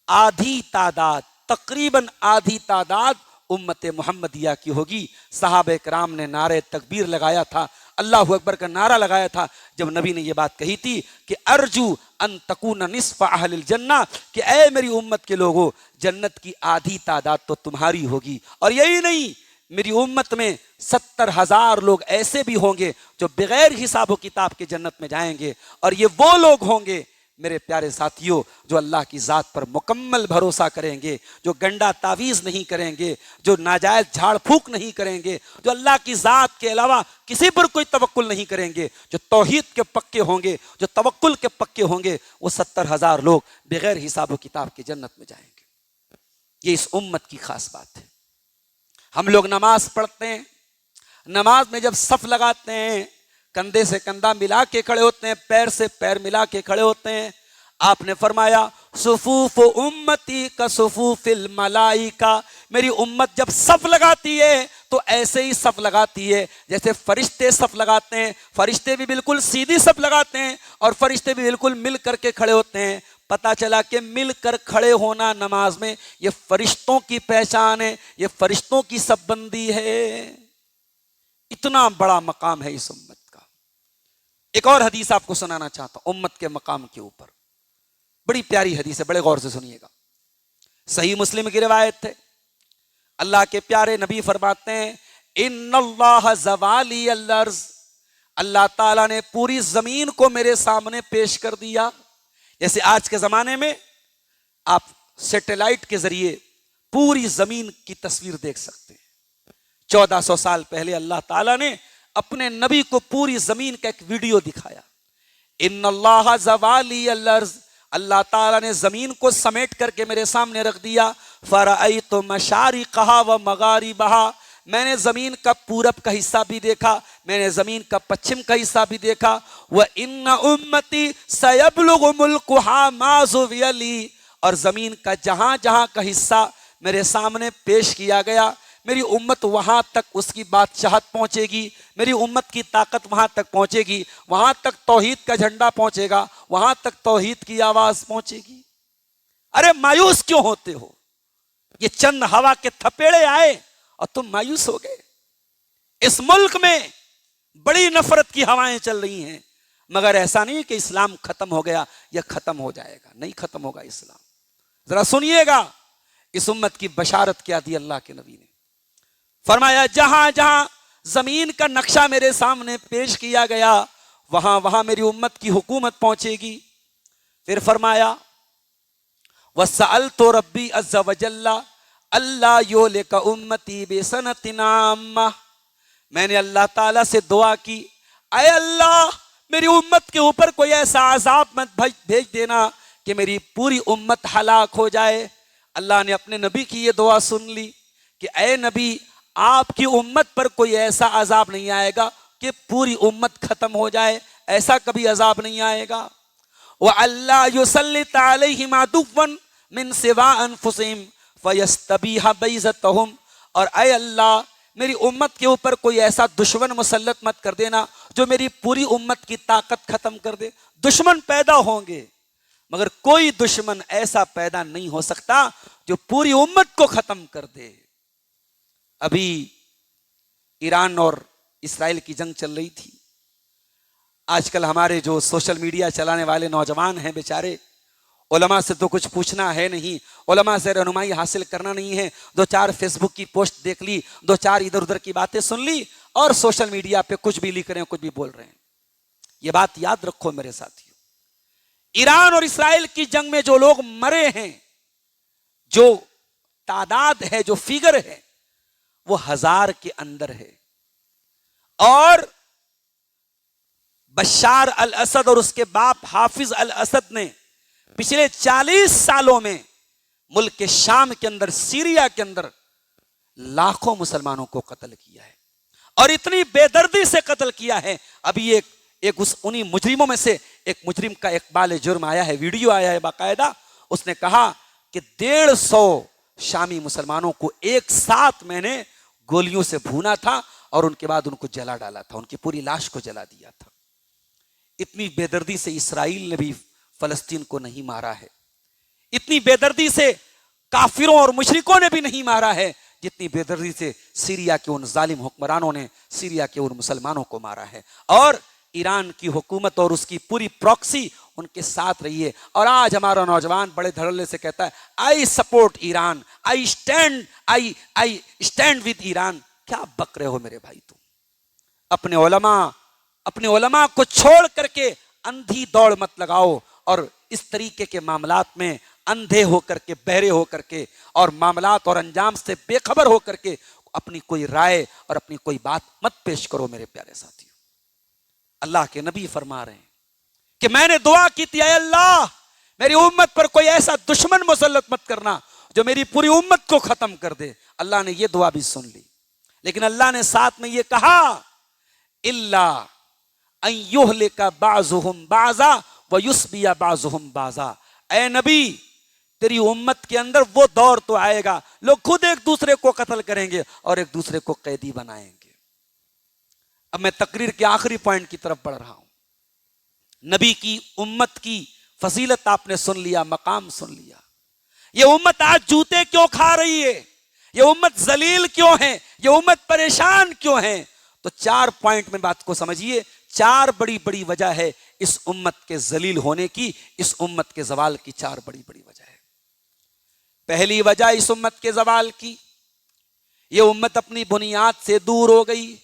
آدھی تعداد، تقریباً آدھی تعداد امت محمدیہ کی ہوگی. صحابہ کرام نے نعرہ تکبیر لگایا تھا، اللہ اکبر کا نعرہ لگایا تھا جب نبی نے یہ بات کہی تھی کہ ارجو ان تکون نصف اہل الجنہ، کہ اے میری امت کے لوگوں، جنت کی آدھی تعداد تو تمہاری ہوگی. اور یہی نہیں، میری امت میں 70,000 لوگ ایسے بھی ہوں گے جو بغیر حساب و کتاب کے جنت میں جائیں گے. اور یہ وہ لوگ ہوں گے میرے پیارے ساتھیوں جو اللہ کی ذات پر مکمل بھروسہ کریں گے، جو گنڈا تعویذ نہیں کریں گے، جو ناجائز جھاڑ پھونک نہیں کریں گے، جو اللہ کی ذات کے علاوہ کسی پر کوئی توکل نہیں کریں گے، جو توحید کے پکے ہوں گے، جو توکل کے پکے ہوں گے. وہ 70,000 لوگ بغیر حساب و کتاب کے جنت میں جائیں گے. یہ اس امت کی خاص بات ہے. ہم لوگ نماز پڑھتے ہیں، نماز میں جب صف لگاتے ہیں کندھے سے کندھا ملا کے کھڑے ہوتے ہیں، پیر سے پیر ملا کے کھڑے ہوتے ہیں. آپ نے فرمایا صفوف امتی کا صفوف الملائکہ، میری امت جب صف لگاتی ہے تو ایسے ہی صف لگاتی ہے جیسے فرشتے صف لگاتے ہیں. فرشتے بھی بالکل سیدھی صف لگاتے ہیں اور فرشتے بھی بالکل مل کر کے کھڑے ہوتے ہیں. پتہ چلا کہ مل کر کھڑے ہونا نماز میں یہ فرشتوں کی پہچان ہے، یہ فرشتوں کی صف بندی ہے. اتنا بڑا مقام ہے اس امت کا. ایک اور حدیث آپ کو سنانا چاہتا ہوں امت کے مقام کے اوپر، بڑی پیاری حدیث ہے، بڑے غور سے سنیے گا. صحیح مسلم کی روایت ہے، اللہ کے پیارے نبی فرماتے ہیں ان اللہ زوالی الارض، اللہ تعالیٰ نے پوری زمین کو میرے سامنے پیش کر دیا. جیسے آج کے زمانے میں آپ سیٹلائٹ کے ذریعے پوری زمین کی تصویر دیکھ سکتے ہیں. 1400 سال پہلے اللہ تعالیٰ نے اپنے نبی کو پوری زمین کا ایک ویڈیو دکھایا. ان اللہ زوالی الارض، اللہ تعالیٰ نے زمین کو سمیٹ کر کے میرے سامنے رکھ دیا. فرأیت مشارقہا و مغاربہا، میں نے زمین کا پورب کا حصہ بھی دیکھا، میں نے زمین کا پچھم کا حصہ بھی دیکھا. وَإِنَّ أُمَّتِي سَيَبْلُغُ مُلْكُهَا مَا زُوِيَ لِي، اور زمین کا جہاں جہاں کا حصہ میرے سامنے پیش کیا گیا، میری امت وہاں تک اس کی بادشاہت پہنچے گی، میری امت کی طاقت وہاں تک پہنچے گی، وہاں تک توحید کا جھنڈا پہنچے گا، وہاں تک توحید کی آواز پہنچے گی. ارے مایوس کیوں ہوتے ہو؟ یہ چند ہوا کے تھپیڑے آئے اور تم مایوس ہو گئے. اس ملک میں بڑی نفرت کی ہوائیں چل رہی ہیں، مگر ایسا نہیں کہ اسلام ختم ہو گیا یا ختم ہو جائے گا. نہیں ختم ہوگا اسلام. ذرا سنیے گا اس امت کی بشارت کیا دی اللہ کے نبی نے. فرمایا جہاں جہاں زمین کا نقشہ میرے سامنے پیش کیا گیا وہاں وہاں میری امت کی حکومت پہنچے گی. پھر فرمایا وَسَأَلْتُ رَبِّي عَزَّ وَجَلَّ اللہ یُہْلِكَ أُمَّتِي بِسَنَةٍ عَامَّةٍ، میں نے اللہ تعالیٰ سے دعا کی اے اللہ میری امت کے اوپر کوئی ایسا عذاب مت بھیج دینا کہ میری پوری امت ہلاک ہو جائے. اللہ نے اپنے نبی کی یہ دعا سن لی کہ اے نبی آپ کی امت پر کوئی ایسا عذاب نہیں آئے گا کہ پوری امت ختم ہو جائے، ایسا کبھی عذاب نہیں آئے گا. وَأَلَّا يُسَلِّطَ عَلَيْهِمْ عَدُوًّا مِّن سِوَىٰ أَنفُسِهِمْ فَيَسْتَبِيحَ بَيْضَتَهُمْ، اور اے اللہ میری امت کے اوپر کوئی ایسا دشمن مسلط مت کر دینا جو میری پوری امت کی طاقت ختم کر دے. دشمن پیدا ہوں گے مگر کوئی دشمن ایسا پیدا نہیں ہو سکتا جو پوری امت کو ختم کر دے. ابھی ایران اور اسرائیل کی جنگ چل رہی تھی. آج کل ہمارے جو سوشل میڈیا چلانے والے نوجوان ہیں بیچارے، علماء سے تو کچھ پوچھنا ہے نہیں، علماء سے رہنمائی حاصل کرنا نہیں ہے. 2-4 فیس بک کی پوسٹ دیکھ لی، 2-4 ادھر ادھر کی باتیں سن لی اور سوشل میڈیا پہ کچھ بھی لکھ رہے ہیں، کچھ بھی بول رہے ہیں. یہ بات یاد رکھو میرے ساتھیوں، ایران اور اسرائیل کی جنگ میں جو لوگ مرے ہیں، جو تعداد ہے، جو فگر ہے، وہ 1000 کے اندر ہے. اور بشار الاسد اور اس کے باپ حافظ الاسد نے پچھلے 40 سالوں میں ملک کے شام کے اندر، سیریا کے اندر لاکھوں مسلمانوں کو قتل کیا ہے، اور اتنی بے دردی سے قتل کیا ہے۔ ابھی ایک انہی مجرموں میں سے ایک مجرم کا اقبال جرم آیا ہے، ویڈیو آیا ہے باقاعدہ، اس نے کہا کہ 150 شامی مسلمانوں کو ایک ساتھ میں نے گولیوں سے بھونا تھا اور ان کے بعد ان کو جلا ڈالا تھا، ان کی پوری لاش کو جلا دیا تھا۔ اتنی بے دردی سے اسرائیل نے بھی فلسطین کو نہیں مارا ہے، اتنی بے دردی سے کافروں اور مشرکوں نے بھی نہیں مارا ہے جتنی بے دردی سے سیریا کے ان ظالم حکمرانوں نے سیریا کے ان مسلمانوں کو مارا ہے۔ اور ایران کی حکومت اور اس کی پوری پراکسی ان کے ساتھ رہی ہے، اور آج ہمارا نوجوان بڑے دھڑلے سے کہتا ہے I support Iran, I stand with Iran. کیا بک رہے ہو میرے بھائی تم؟ اپنے علماء کو چھوڑ کر کے اندھی دوڑ مت لگاؤ، اور اس طریقے کے معاملات میں اندھے ہو کر کے، بہرے ہو کر کے، اور معاملات اور انجام سے بے خبر ہو کر کے اپنی کوئی رائے اور اپنی کوئی بات مت پیش کرو میرے پیارے ساتھیوں۔ اللہ کے نبی فرما رہے ہیں کہ میں نے دعا کی تھی، اے اللہ میری امت پر کوئی ایسا دشمن مسلط مت کرنا جو میری پوری امت کو ختم کر دے۔ اللہ نے یہ دعا بھی سن لی، لیکن اللہ نے ساتھ میں یہ کہا الا ان یہلک بعضهم بعضا ویسبی بعضهم بعضا۔ اے نبی تیری امت کے اندر وہ دور تو آئے گا لوگ خود ایک دوسرے کو قتل کریں گے اور ایک دوسرے کو قیدی بنائیں گے۔ اب میں تقریر کے آخری پوائنٹ کی طرف بڑھ رہا ہوں۔ نبی کی امت کی فضیلت آپ نے سن لیا، مقام سن لیا۔ یہ امت آج جوتے کیوں کھا رہی ہے؟ یہ امت ذلیل کیوں ہے؟ یہ امت پریشان کیوں ہے؟ تو 4 پوائنٹ میں بات کو سمجھیے۔ 4 بڑی بڑی وجہ ہے اس امت کے ذلیل ہونے کی، اس امت کے زوال کی 4 بڑی بڑی وجہ ہے۔ پہلی وجہ اس امت کے زوال کی، یہ امت اپنی بنیاد سے دور ہو گئی۔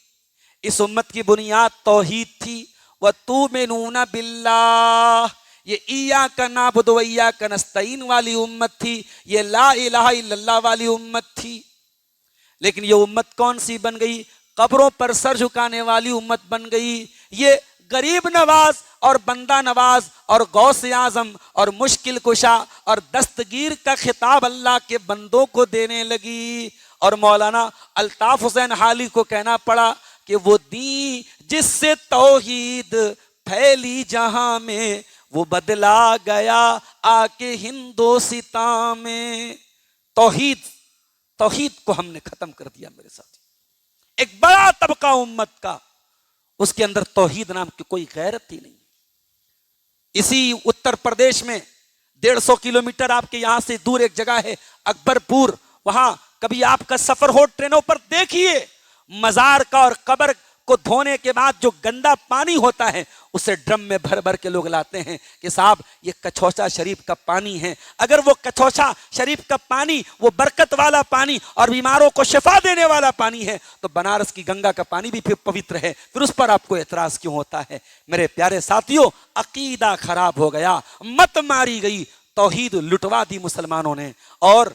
اس امت کی بنیاد توحید تھی، وَتُؤْمِنُونَ بِاللَّهِ، یہ ایاک نعبد و ایاک نستعین والی امت تھی، یہ لا الہ الا اللہ والی امت تھی۔ لیکن یہ امت کون سی بن گئی؟ قبروں پر سر جھکانے والی امت بن گئی۔ یہ غریب نواز اور بندہ نواز اور غوث اعظم اور مشکل کشا اور دستگیر کا خطاب اللہ کے بندوں کو دینے لگی، اور مولانا الطاف حسین حالی کو کہنا پڑا کہ وہ دین جس سے توحید پھیلی جہاں میں، وہ بدلا گیا آ کے ہندوستان میں۔ توحید کو ہم نے ختم کر دیا میرے ساتھی۔ ایک بڑا طبقہ امت کا، اس کے اندر توحید نام کی کوئی غیرت ہی نہیں۔ اسی اتر پردیش میں 150 کلومیٹر آپ کے یہاں سے دور ایک جگہ ہے اکبر پور، وہاں کبھی آپ کا سفر ہو ٹرینوں پر، دیکھیے مزار کا اور قبر کو دھونے کے بعد جو گندا پانی ہوتا ہے اسے ڈرم میں بھر بھر کے لوگ لاتے ہیں کہ صاحب یہ کچھوچا شریف کا پانی ہے۔ اگر وہ کچھوچا شریف کا پانی، وہ برکت والا پانی اور بیماروں کو شفا دینے والا پانی ہے، تو بنارس کی گنگا کا پانی بھی پھر پوتر ہے، پھر اس پر آپ کو اعتراض کیوں ہوتا ہے؟ میرے پیارے ساتھیوں، عقیدہ خراب ہو گیا، مت ماری گئی، توحید لٹوا دی مسلمانوں نے۔ اور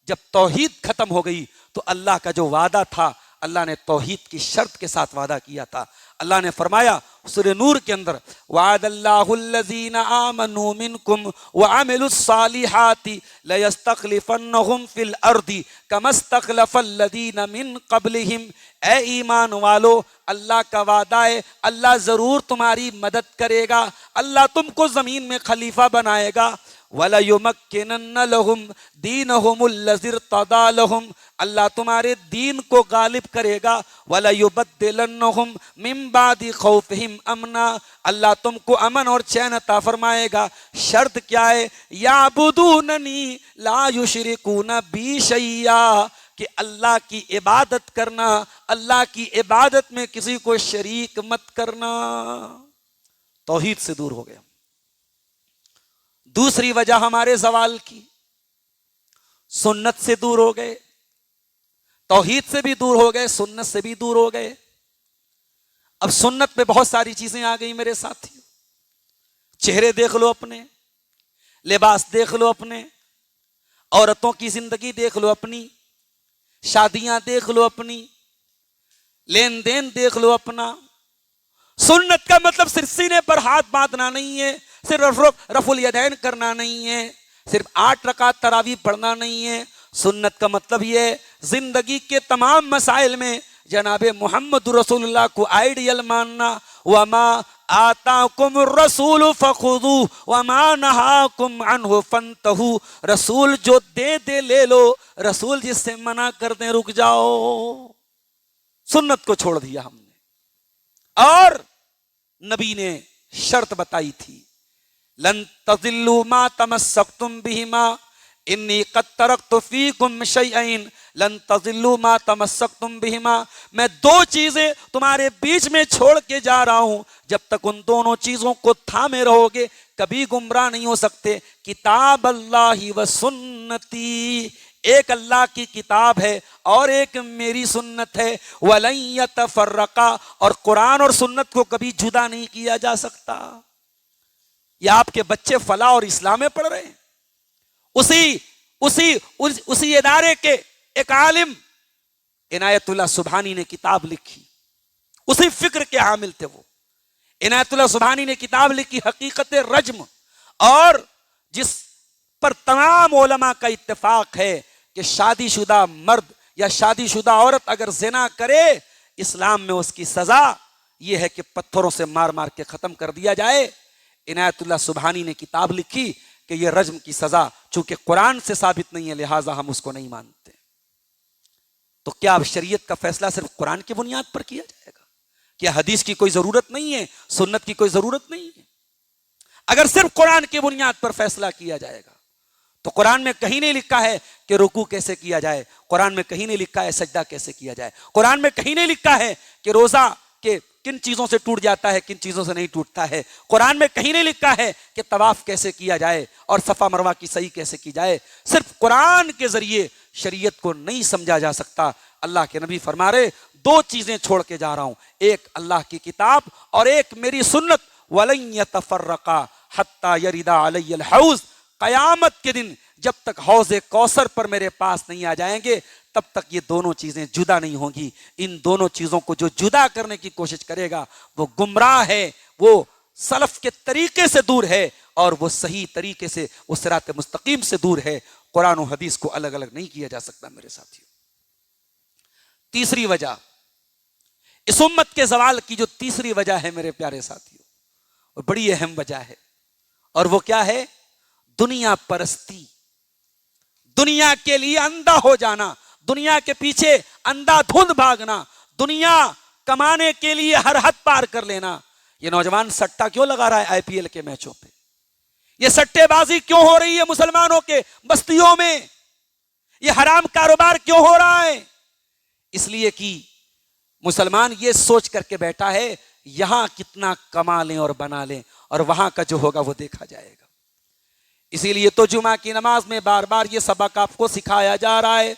جب توحید ختم ہو گئی تو اللہ کا جو وعدہ تھا، اللہ نے توحید کی شرط کے ساتھ وعدہ کیا تھا۔ اللہ نے فرمایا سورہ نور کے اندر، وعد اللہ الذین آمنوا منکم وعملوا الصالحات لیستخلفنہم فی الارض کما استخلف الذین من قبلہم۔ اے ایمان والو، اللہ کا وعدہ ہے، اللہ ضرور تمہاری مدد کرے گا، اللہ تم کو زمین میں خلیفہ بنائے گا۔ وَلَيُمَكِّنَنَّ لَهُمْ دِينَهُمُ الَّذِي ارْتَضَىٰ لَهُمْ، اللہ تمہارے دین کو غالب کرے گا۔ وَلَيُبَدِّلَنَّهُمْ مِن بَعْدِ خَوْفِهِمْ أَمْنًا، اللہ تم کو امن اور چین عطا فرمائے گا۔ شرط کیا ہے؟ يَعْبُدُونَنِي لَا يُشْرِكُونَ بِي شَيْئًا، کہ اللہ کی عبادت کرنا، اللہ کی عبادت میں کسی کو شریک مت کرنا۔ توحید سے دور ہو گیا۔ دوسری وجہ ہمارے زوال کی، سنت سے دور ہو گئے، توحید سے بھی دور ہو گئے، سنت سے بھی دور ہو گئے۔ اب سنت میں بہت ساری چیزیں آ گئی میرے ساتھی، چہرے دیکھ لو اپنے، لباس دیکھ لو اپنے، عورتوں کی زندگی دیکھ لو اپنی، شادیاں دیکھ لو اپنی، لین دین دیکھ لو اپنا۔ سنت کا مطلب صرف سینے پر ہاتھ باندھنا نہیں ہے، صرف رفع الیدین کرنا نہیں ہے، صرف 8 رکعت تراویح پڑھنا نہیں ہے. سنت کا مطلب یہ ہے زندگی کے تمام مسائل میں جناب محمد رسول اللہ کو آئیڈیل ماننا. وما آتاکم الرسول فخذوہ وما نہاکم عنہ فانتہوا. رسول جو دے دے لے لو، رسول جس سے منع کر دیں رک جاؤ. سنت کو چھوڑ دیا ہم نے. اور نبی نے شرط بتائی تھی لن تضلوا ما تمسکتم بہما انی قد ترکت فیکم شیئین لن تضلوا ما تمسکتم بہما. میں 2 چیزیں تمہارے بیچ میں چھوڑ کے جا رہا ہوں، جب تک ان دونوں چیزوں کو تھامے رہو گے کبھی گمراہ نہیں ہو سکتے. کتاب اللہ و سنتی، ایک اللہ کی کتاب ہے اور ایک میری سنت ہے. وَلَن يَتَفَرَّقَا، اور قرآن اور سنت کو کبھی جدا نہیں کیا جا سکتا. یا آپ کے بچے فلاح اور اسلام میں پڑھ رہے ہیں، اسی ادارے کے ایک عالم عنایت اللہ سبحانی نے کتاب لکھی، اسی فکر کے حامل تھے وہ. عنایت اللہ سبحانی نے کتاب لکھی حقیقت رجم، اور جس پر تمام علماء کا اتفاق ہے کہ شادی شدہ مرد یا شادی شدہ عورت اگر زنا کرے اسلام میں اس کی سزا یہ ہے کہ پتھروں سے مار مار کے ختم کر دیا جائے. عنایت اللہ سبحانی نے کتاب لکھی کہ یہ رجم کی سزا چونکہ قرآن سے ثابت نہیں ہے لہٰذا ہم اس کو نہیں مانتے. تو کیا اب شریعت کا فیصلہ صرف قرآن کی بنیاد پر کیا جائے گا؟ کیا حدیث کی کوئی ضرورت نہیں ہے؟ سنت کی کوئی ضرورت نہیں ہے؟ اگر صرف قرآن کی بنیاد پر فیصلہ کیا جائے گا تو قرآن میں کہیں نہیں لکھا ہے کہ رکوع کیسے کیا جائے، قرآن میں کہیں نہیں لکھا ہے سجدہ کیسے کیا جائے، قرآن میں کہیں نہیں لکھا ہے کہ روزہ کے کن چیزوں سے ٹوٹ جاتا ہے کن چیزوں سے نہیں ٹوٹتا ہے، قرآن میں کہیں نہیں لکھا ہے کہ طواف کیسے کیا جائے اور صفا مروہ کی صحیح کیسے کی جائے. صرف قرآن کے ذریعے شریعت کو نہیں سمجھا جا سکتا. اللہ کے نبی فرما رہے 2 چیزیں چھوڑ کے جا رہا ہوں، ایک اللہ کی کتاب اور ایک میری سنت. وَلَن يَتَفَرَّقَا حَتَّى يَرِدَ عَلَيَّ الْحَوْض. قیامت کے دن جب تک حوض کوثر پر میرے پاس نہیں آ جائیں گے تب تک یہ دونوں چیزیں جدا نہیں ہوں گی. ان دونوں چیزوں کو جو جدا کرنے کی کوشش کرے گا وہ گمراہ ہے، وہ سلف کے طریقے سے دور ہے اور وہ صحیح طریقے سے وہ صراط مستقیم سے دور ہے. قرآن و حدیث کو الگ الگ نہیں کیا جا سکتا میرے ساتھیوں. تیسری وجہ اس امت کے زوال کی جو تیسری وجہ ہے میرے پیارے ساتھیوں وہ بڑی اہم وجہ ہے، اور وہ کیا ہے؟ دنیا پرستی. دنیا کے لیے اندھا ہو جانا، دنیا کے پیچھے اندھا دھند بھاگنا، دنیا کمانے کے لیے ہر حد پار کر لینا. یہ نوجوان سٹا کیوں لگا رہا ہے IPL کے میچوں پہ؟ یہ سٹے بازی کیوں ہو رہی ہے مسلمانوں کے بستیوں میں؟ یہ حرام کاروبار کیوں ہو رہا ہے؟ اس لیے کہ مسلمان یہ سوچ کر کے بیٹھا ہے یہاں کتنا کما لیں اور بنا لیں اور وہاں کا جو ہوگا وہ دیکھا جائے گا. اسی لیے تو جمعہ کی نماز میں بار بار یہ سبق آپ کو سکھایا جا رہا ہے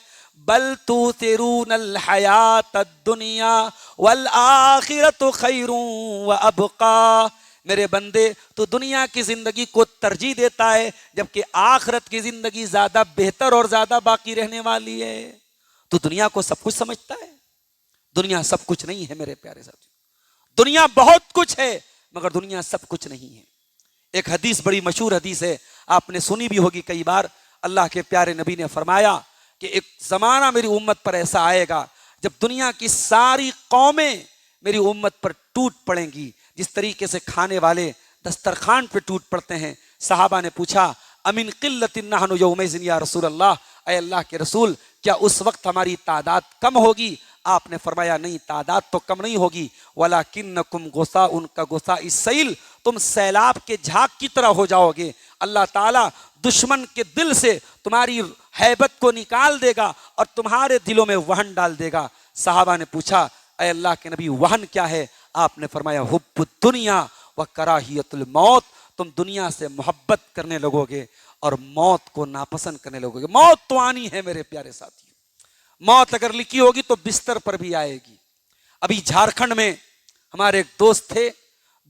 بل تؤثرون الحیات الدنیا والآخرۃ خیر وابقی. میرے بندے تو دنیا کی زندگی کو ترجیح دیتا ہے جبکہ آخرت کی زندگی زیادہ بہتر اور زیادہ باقی رہنے والی ہے. تو دنیا کو سب کچھ سمجھتا ہے. دنیا سب کچھ نہیں ہے میرے پیارے ساتھی. دنیا بہت کچھ ہے مگر دنیا سب کچھ نہیں ہے. ایک حدیث بڑی مشہور حدیث ہے، آپ نے سنی بھی ہوگی کئی بار. اللہ کے پیارے نبی نے فرمایا کہ ایک زمانہ میری امت پر ایسا آئے گا جب دنیا کی ساری قومیں میری امت پر ٹوٹ پڑیں گی جس طریقے سے کھانے والے دسترخوان پہ ٹوٹ پڑتے ہیں. صحابہ نے پوچھا امن قلت نحن یومئذ یا رسول اللہ، اے اللہ کے رسول کیا اس وقت ہماری تعداد کم ہوگی؟ آپ نے فرمایا نہیں، تعداد تو کم نہیں ہوگی، وَلَكِنَّكُمْ غُثَاءٌ كَغُثَاءِ السَّيْلِ، تم سیلاب کے جھاگ کی طرح ہو جاؤ گے. اللہ تعالیٰ دشمن کے دل سے تمہاری ہیبت کو نکال دے گا اور تمہارے دلوں میں وہن ڈال دے گا. صحابہ نے پوچھا اے اللہ کے نبی وہن کیا ہے؟ آپ نے فرمایا حب الدنیا وکراہیت الموت، تم دنیا سے محبت کرنے لگو گے اور موت کو ناپسند کرنے لگو گے. موت تو آنی ہے میرے پیارے ساتھیوں. موت اگر لکھی ہوگی تو بستر پر بھی آئے گی. ابھی جھارکھنڈ میں ہمارے ایک دوست تھے،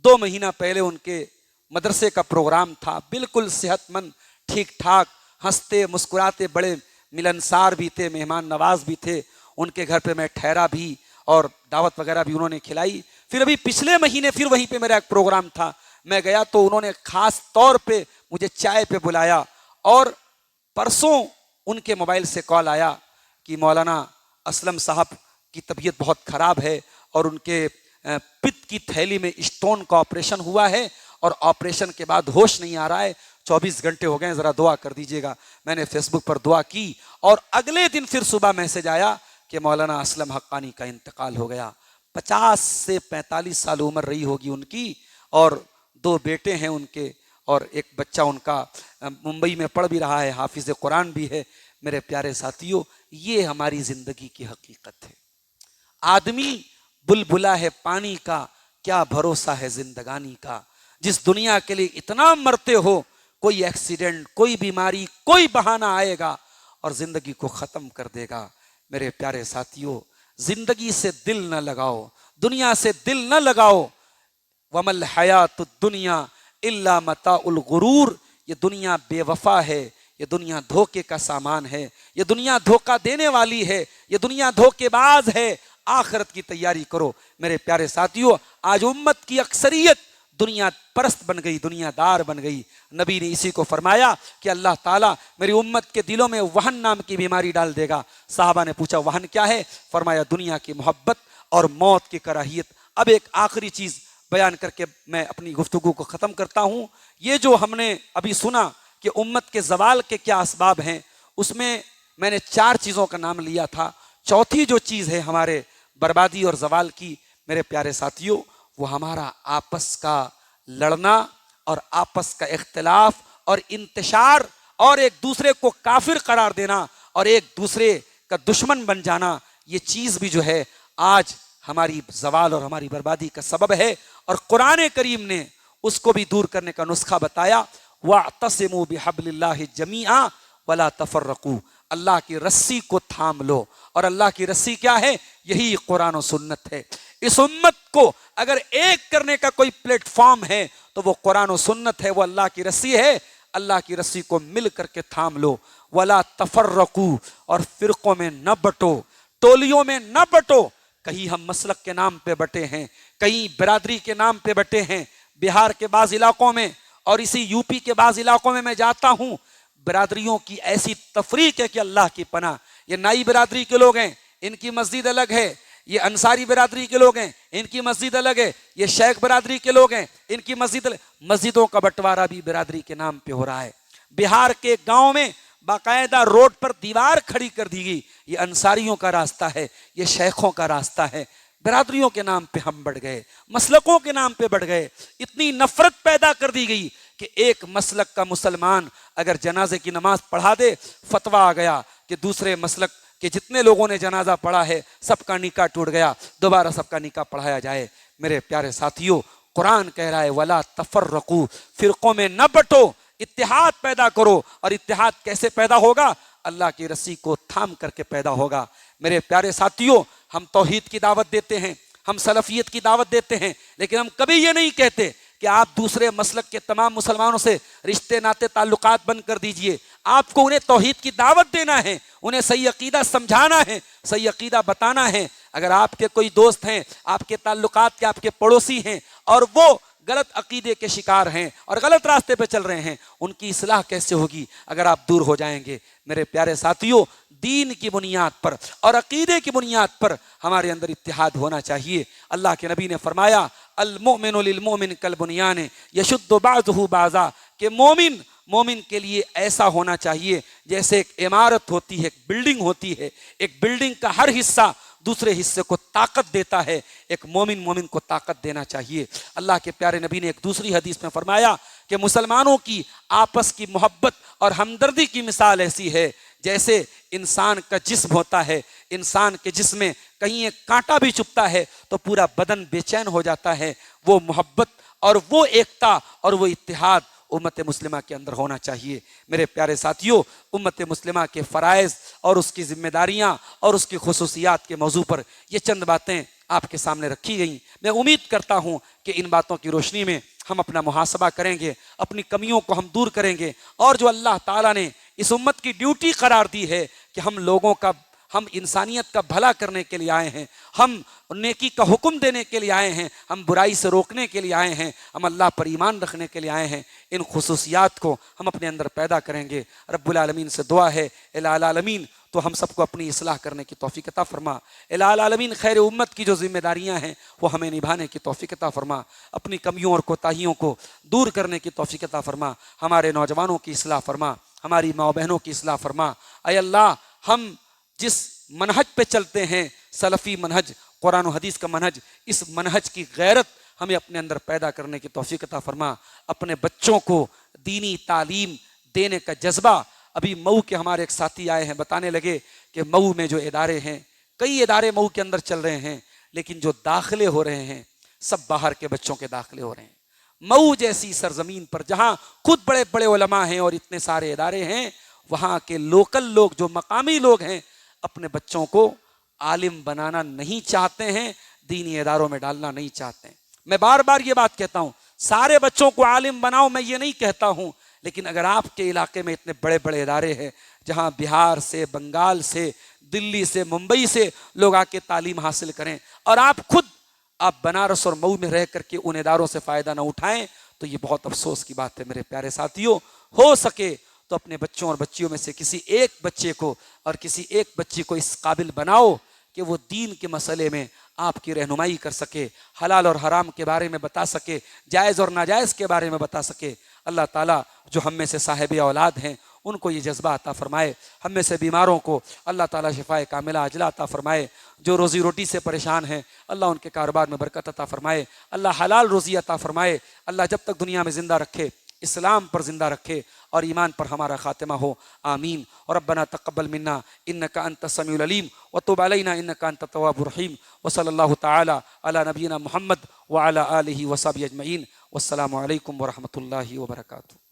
2 مہینہ پہلے ان کے مدرسے کا پروگرام تھا. بالکل صحت مند، ٹھیک ٹھاک، ہنستے مسکراتے، بڑے ملنسار بھی تھے، مہمان نواز بھی تھے. ان کے گھر پہ میں ٹھہرا بھی اور دعوت وغیرہ بھی انہوں نے کھلائی. پھر ابھی پچھلے مہینے پھر وہیں پہ میرا ایک پروگرام تھا، میں گیا تو انہوں نے خاص طور پہ مجھے چائے پہ بلایا اور پرسوں ان کے موبائل سے کال آیا کہ مولانا اسلم صاحب کی طبیعت بہت خراب ہے اور ان کے پت کی تھیلی میں اسٹون کا آپریشن ہوا ہے اور آپریشن کے بعد ہوش نہیں آ رہا ہے، 24 گھنٹے ہو گئے، ذرا دعا کر دیجیے گا۔ میں نے فیس بک پر دعا کی اور اگلے دن پھر صبح میسج آیا کہ مولانا اسلم حقانی کا انتقال ہو گیا۔ 50 سے 45 سال عمر رہی ہوگی ان کی، اور 2 بیٹے ہیں ان کے، اور ایک بچہ ان کا ممبئی میں پڑھ بھی رہا ہے، حافظ قرآن بھی ہے۔ میرے پیارے ساتھیوں، یہ ہماری زندگی کی حقیقت ہے۔ آدمی بلبلا ہے پانی کا، کیا بھروسہ ہے زندگانی کا۔ جس دنیا کے لیے اتنا مرتے ہو، کوئی ایکسیڈنٹ، کوئی بیماری، کوئی بہانہ آئے گا اور زندگی کو ختم کر دے گا۔ میرے پیارے ساتھیوں، زندگی سے دل نہ لگاؤ، دنیا سے دل نہ لگاؤ۔ وَمَا الْحَيَاةُ الدُّنْيَا إِلَّا مَتَاعُ الْغُرُورِ، یہ دنیا بے وفا ہے، یہ دنیا دھوکے کا سامان ہے، یہ دنیا دھوکہ دینے والی ہے، یہ دنیا دھوکے باز ہے۔ آخرت کی تیاری کرو۔ میرے پیارے ساتھیوں، آج امت کی اکثریت دنیا پرست بن گئی، دنیا دار بن گئی۔ نبی نے اسی کو فرمایا کہ اللہ تعالیٰ میری امت کے دلوں میں وہن نام کی بیماری ڈال دے گا۔ صحابہ نے پوچھا وہن کیا ہے؟ فرمایا دنیا کی محبت اور موت کی کراہیت۔ اب ایک آخری چیز بیان کر کے میں اپنی گفتگو کو ختم کرتا ہوں۔ یہ جو ہم نے ابھی سنا کہ امت کے زوال کے کیا اسباب ہیں، اس میں نے 4 چیزوں کا نام لیا تھا۔ چوتھی جو چیز ہے ہمارے بربادی اور زوال کی، میرے پیارے ساتھیوں، وہ ہمارا آپس کا لڑنا اور آپس کا اختلاف اور انتشار اور ایک دوسرے کو کافر قرار دینا اور ایک دوسرے کا دشمن بن جانا، یہ چیز بھی جو ہے آج ہماری زوال اور ہماری بربادی کا سبب ہے۔ اور قرآن کریم نے اس کو بھی دور کرنے کا نسخہ بتایا، وَاعْتَصِمُوا بِحَبْلِ اللَّهِ جَمِيعًا وَلَا تَفَرَّقُوا، اللہ کی رسی کو تھام لو۔ اور اللہ کی رسی کیا ہے؟ یہی قرآن و سنت ہے۔ اس امت کو اگر ایک کرنے کا کوئی پلیٹ فارم ہے تو وہ قرآن و سنت ہے، وہ اللہ کی رسی ہے۔ اللہ کی رسی کو مل کر کے تھام لو۔ وَلَا تَفَرَّقُوا، اور فرقوں میں نہ بٹو، ٹولیوں میں نہ بٹو۔ کہیں ہم مسلک کے نام پہ بٹے ہیں، کہیں برادری کے نام پہ بٹے ہیں۔ بہار کے بعض علاقوں میں اور اسی یو پی کے بعض علاقوں میں جاتا ہوں، برادریوں کی ایسی تفریق ہے کہ اللہ کی پناہ۔ یہ نائی برادری کے لوگ ہیں، ان کی مسجد الگ ہے۔ یہ انصاری برادری کے لوگ ہیں، ان کی مسجد الگ ہے۔ یہ شیخ برادری کے لوگ ہیں، ان کی مسجد الگ۔ مسجدوں کا بٹوارہ بھی برادری کے نام پہ ہو رہا ہے۔ بہار کے گاؤں میں باقاعدہ روڈ پر دیوار کھڑی کر دی گئی، یہ انصاریوں کا راستہ ہے، یہ شیخوں کا راستہ ہے۔ برادریوں کے نام پہ ہم بڑھ گئے، مسلکوں کے نام پہ بڑھ گئے۔ اتنی نفرت پیدا کر دی گئی کہ ایک مسلک کا مسلمان اگر جنازے کی نماز پڑھا دے، فتویٰ آ گیا کہ دوسرے مسلک کہ جتنے لوگوں نے جنازہ پڑھا ہے سب کا نکاح ٹوٹ گیا، دوبارہ سب کا نکاح پڑھایا جائے۔ میرے پیارے ساتھیوں، قرآن کہہ رہا ہے وَلَا تَفَرَّقُوا، فرقوں میں نہ بٹو، اتحاد پیدا کرو۔ اور اتحاد کیسے پیدا ہوگا؟ اللہ کی رسی کو تھام کر کے پیدا ہوگا۔ میرے پیارے ساتھیوں، ہم توحید کی دعوت دیتے ہیں، ہم سلفیت کی دعوت دیتے ہیں، لیکن ہم کبھی یہ نہیں کہتے کہ آپ دوسرے مسلک کے تمام مسلمانوں سے رشتے ناطے تعلقات بند کر دیجئے۔ آپ کو انہیں توحید کی دعوت دینا ہے، انہیں صحیح عقیدہ سمجھانا ہے، صحیح عقیدہ بتانا ہے۔ اگر آپ کے کوئی دوست ہیں، آپ کے تعلقات کے، آپ کے پڑوسی ہیں، اور وہ غلط عقیدے کے شکار ہیں اور غلط راستے پہ چل رہے ہیں، ان کی اصلاح کیسے ہوگی اگر آپ دور ہو جائیں گے؟ میرے پیارے ساتھیوں، دین کی بنیاد پر اور عقیدے کی بنیاد پر ہمارے اندر اتحاد ہونا چاہیے۔ اللہ کے نبی نے فرمایا المؤمن للمؤمن کالبنیان یشد بعضہ بعضا، کہ مومن کے لیے ایسا ہونا چاہیے جیسے ایک عمارت ہوتی ہے، ایک بلڈنگ ہوتی ہے، ایک بلڈنگ کا ہر حصہ دوسرے حصے کو طاقت دیتا ہے، ایک مومن کو طاقت دینا چاہیے۔ اللہ کے پیارے نبی نے ایک دوسری حدیث میں فرمایا کہ مسلمانوں کی آپس کی محبت اور ہمدردی کی مثال ایسی ہے جیسے انسان کا جسم ہوتا ہے، انسان کے جسم میں کہیں ایک کانٹا بھی چبھتا ہے تو پورا بدن بے چین ہو جاتا ہے۔ وہ محبت اور وہ ایکتا اور وہ اتحاد امت مسلمہ کے اندر ہونا چاہیے۔ میرے پیارے ساتھیوں، امت مسلمہ کے فرائض اور اس کی ذمہ داریاں اور اس کی خصوصیات کے موضوع پر یہ چند باتیں آپ کے سامنے رکھی گئیں۔ میں امید کرتا ہوں کہ ان باتوں کی روشنی میں ہم اپنا محاسبہ کریں گے، اپنی کمیوں کو ہم دور کریں گے، اور جو اللہ تعالیٰ نے اس امت کی ڈیوٹی قرار دی ہے کہ ہم ہم انسانیت کا بھلا کرنے کے لیے آئے ہیں، ہم نیکی کا حکم دینے کے لیے آئے ہیں، ہم برائی سے روکنے کے لیے آئے ہیں، ہم اللہ پر ایمان رکھنے کے لیے آئے ہیں۔ ان خصوصیات کو ہم اپنے اندر پیدا کریں گے۔ رب العالمین سے دعا ہے الہ العالمین تو ہم سب کو اپنی اصلاح کرنے کی توفیق عطا فرما۔ الہ العالمین خیر امت کی جو ذمہ داریاں ہیں وہ ہمیں نبھانے کی توفیق عطا فرما، اپنی کمیوں اور کوتاہیوں کو دور کرنے کی توفیق عطا فرما، ہمارے نوجوانوں کی اصلاح فرما، ہماری ماں بہنوں کی اصلاح فرما۔ اے اللہ، ہم جس منہج پہ چلتے ہیں، سلفی منہج، قرآن و حدیث کا منہج، اس منہج کی غیرت ہمیں اپنے اندر پیدا کرنے کی توفیق عطا فرما۔ اپنے بچوں کو دینی تعلیم دینے کا جذبہ، ابھی مئو کے ہمارے ایک ساتھی آئے ہیں، بتانے لگے کہ مئو میں جو ادارے ہیں، کئی ادارے مئو کے اندر چل رہے ہیں، لیکن جو داخلے ہو رہے ہیں سب باہر کے بچوں کے داخلے ہو رہے ہیں۔ مئو جیسی سرزمین پر جہاں خود بڑے بڑے علماء ہیں اور اتنے سارے ادارے ہیں، وہاں کے لوکل لوگ، جو مقامی لوگ ہیں، اپنے بچوں کو عالم بنانا نہیں چاہتے ہیں، دینی اداروں میں ڈالنا نہیں چاہتے ہیں۔ میں بار بار یہ بات کہتا ہوں، سارے بچوں کو عالم بناؤ، میں یہ نہیں کہتا ہوں، لیکن اگر آپ کے علاقے میں اتنے بڑے بڑے ادارے ہیں جہاں بہار سے، بنگال سے، دلی سے، ممبئی سے لوگ آ کے تعلیم حاصل کریں، اور آپ بنارس اور مئو میں رہ کر کے ان اداروں سے فائدہ نہ اٹھائیں، تو یہ بہت افسوس کی بات ہے۔ میرے پیارے ساتھیوں، ہو سکے تو اپنے بچوں اور بچیوں میں سے کسی ایک بچے کو اور کسی ایک بچی کو اس قابل بناؤ کہ وہ دین کے مسئلے میں آپ کی رہنمائی کر سکے، حلال اور حرام کے بارے میں بتا سکے، جائز اور ناجائز کے بارے میں بتا سکے۔ اللہ تعالیٰ جو ہم میں سے صاحب اولاد ہیں ان کو یہ جذبہ عطا فرمائے، ہم میں سے بیماروں کو اللہ تعالیٰ شفاء کاملہ عاجلہ عطا فرمائے، جو روزی روٹی سے پریشان ہیں اللہ ان کے کاروبار میں برکت عطا فرمائے، اللہ حلال روزی عطا فرمائے، اللہ جب تک دنیا میں زندہ رکھے اسلام پر زندہ رکھے اور ایمان پر ہمارا خاتمہ ہو، آمین۔ اور ربنا تقبل منا انک انت السمیع العلیم وتب علینا انک انت التواب الرحیم، وصلی اللہ تعالی علی نبینا محمد وعلی آلہ وصحبہ اجمعین، والسلام علیکم ورحمۃ اللہ وبرکاتہ۔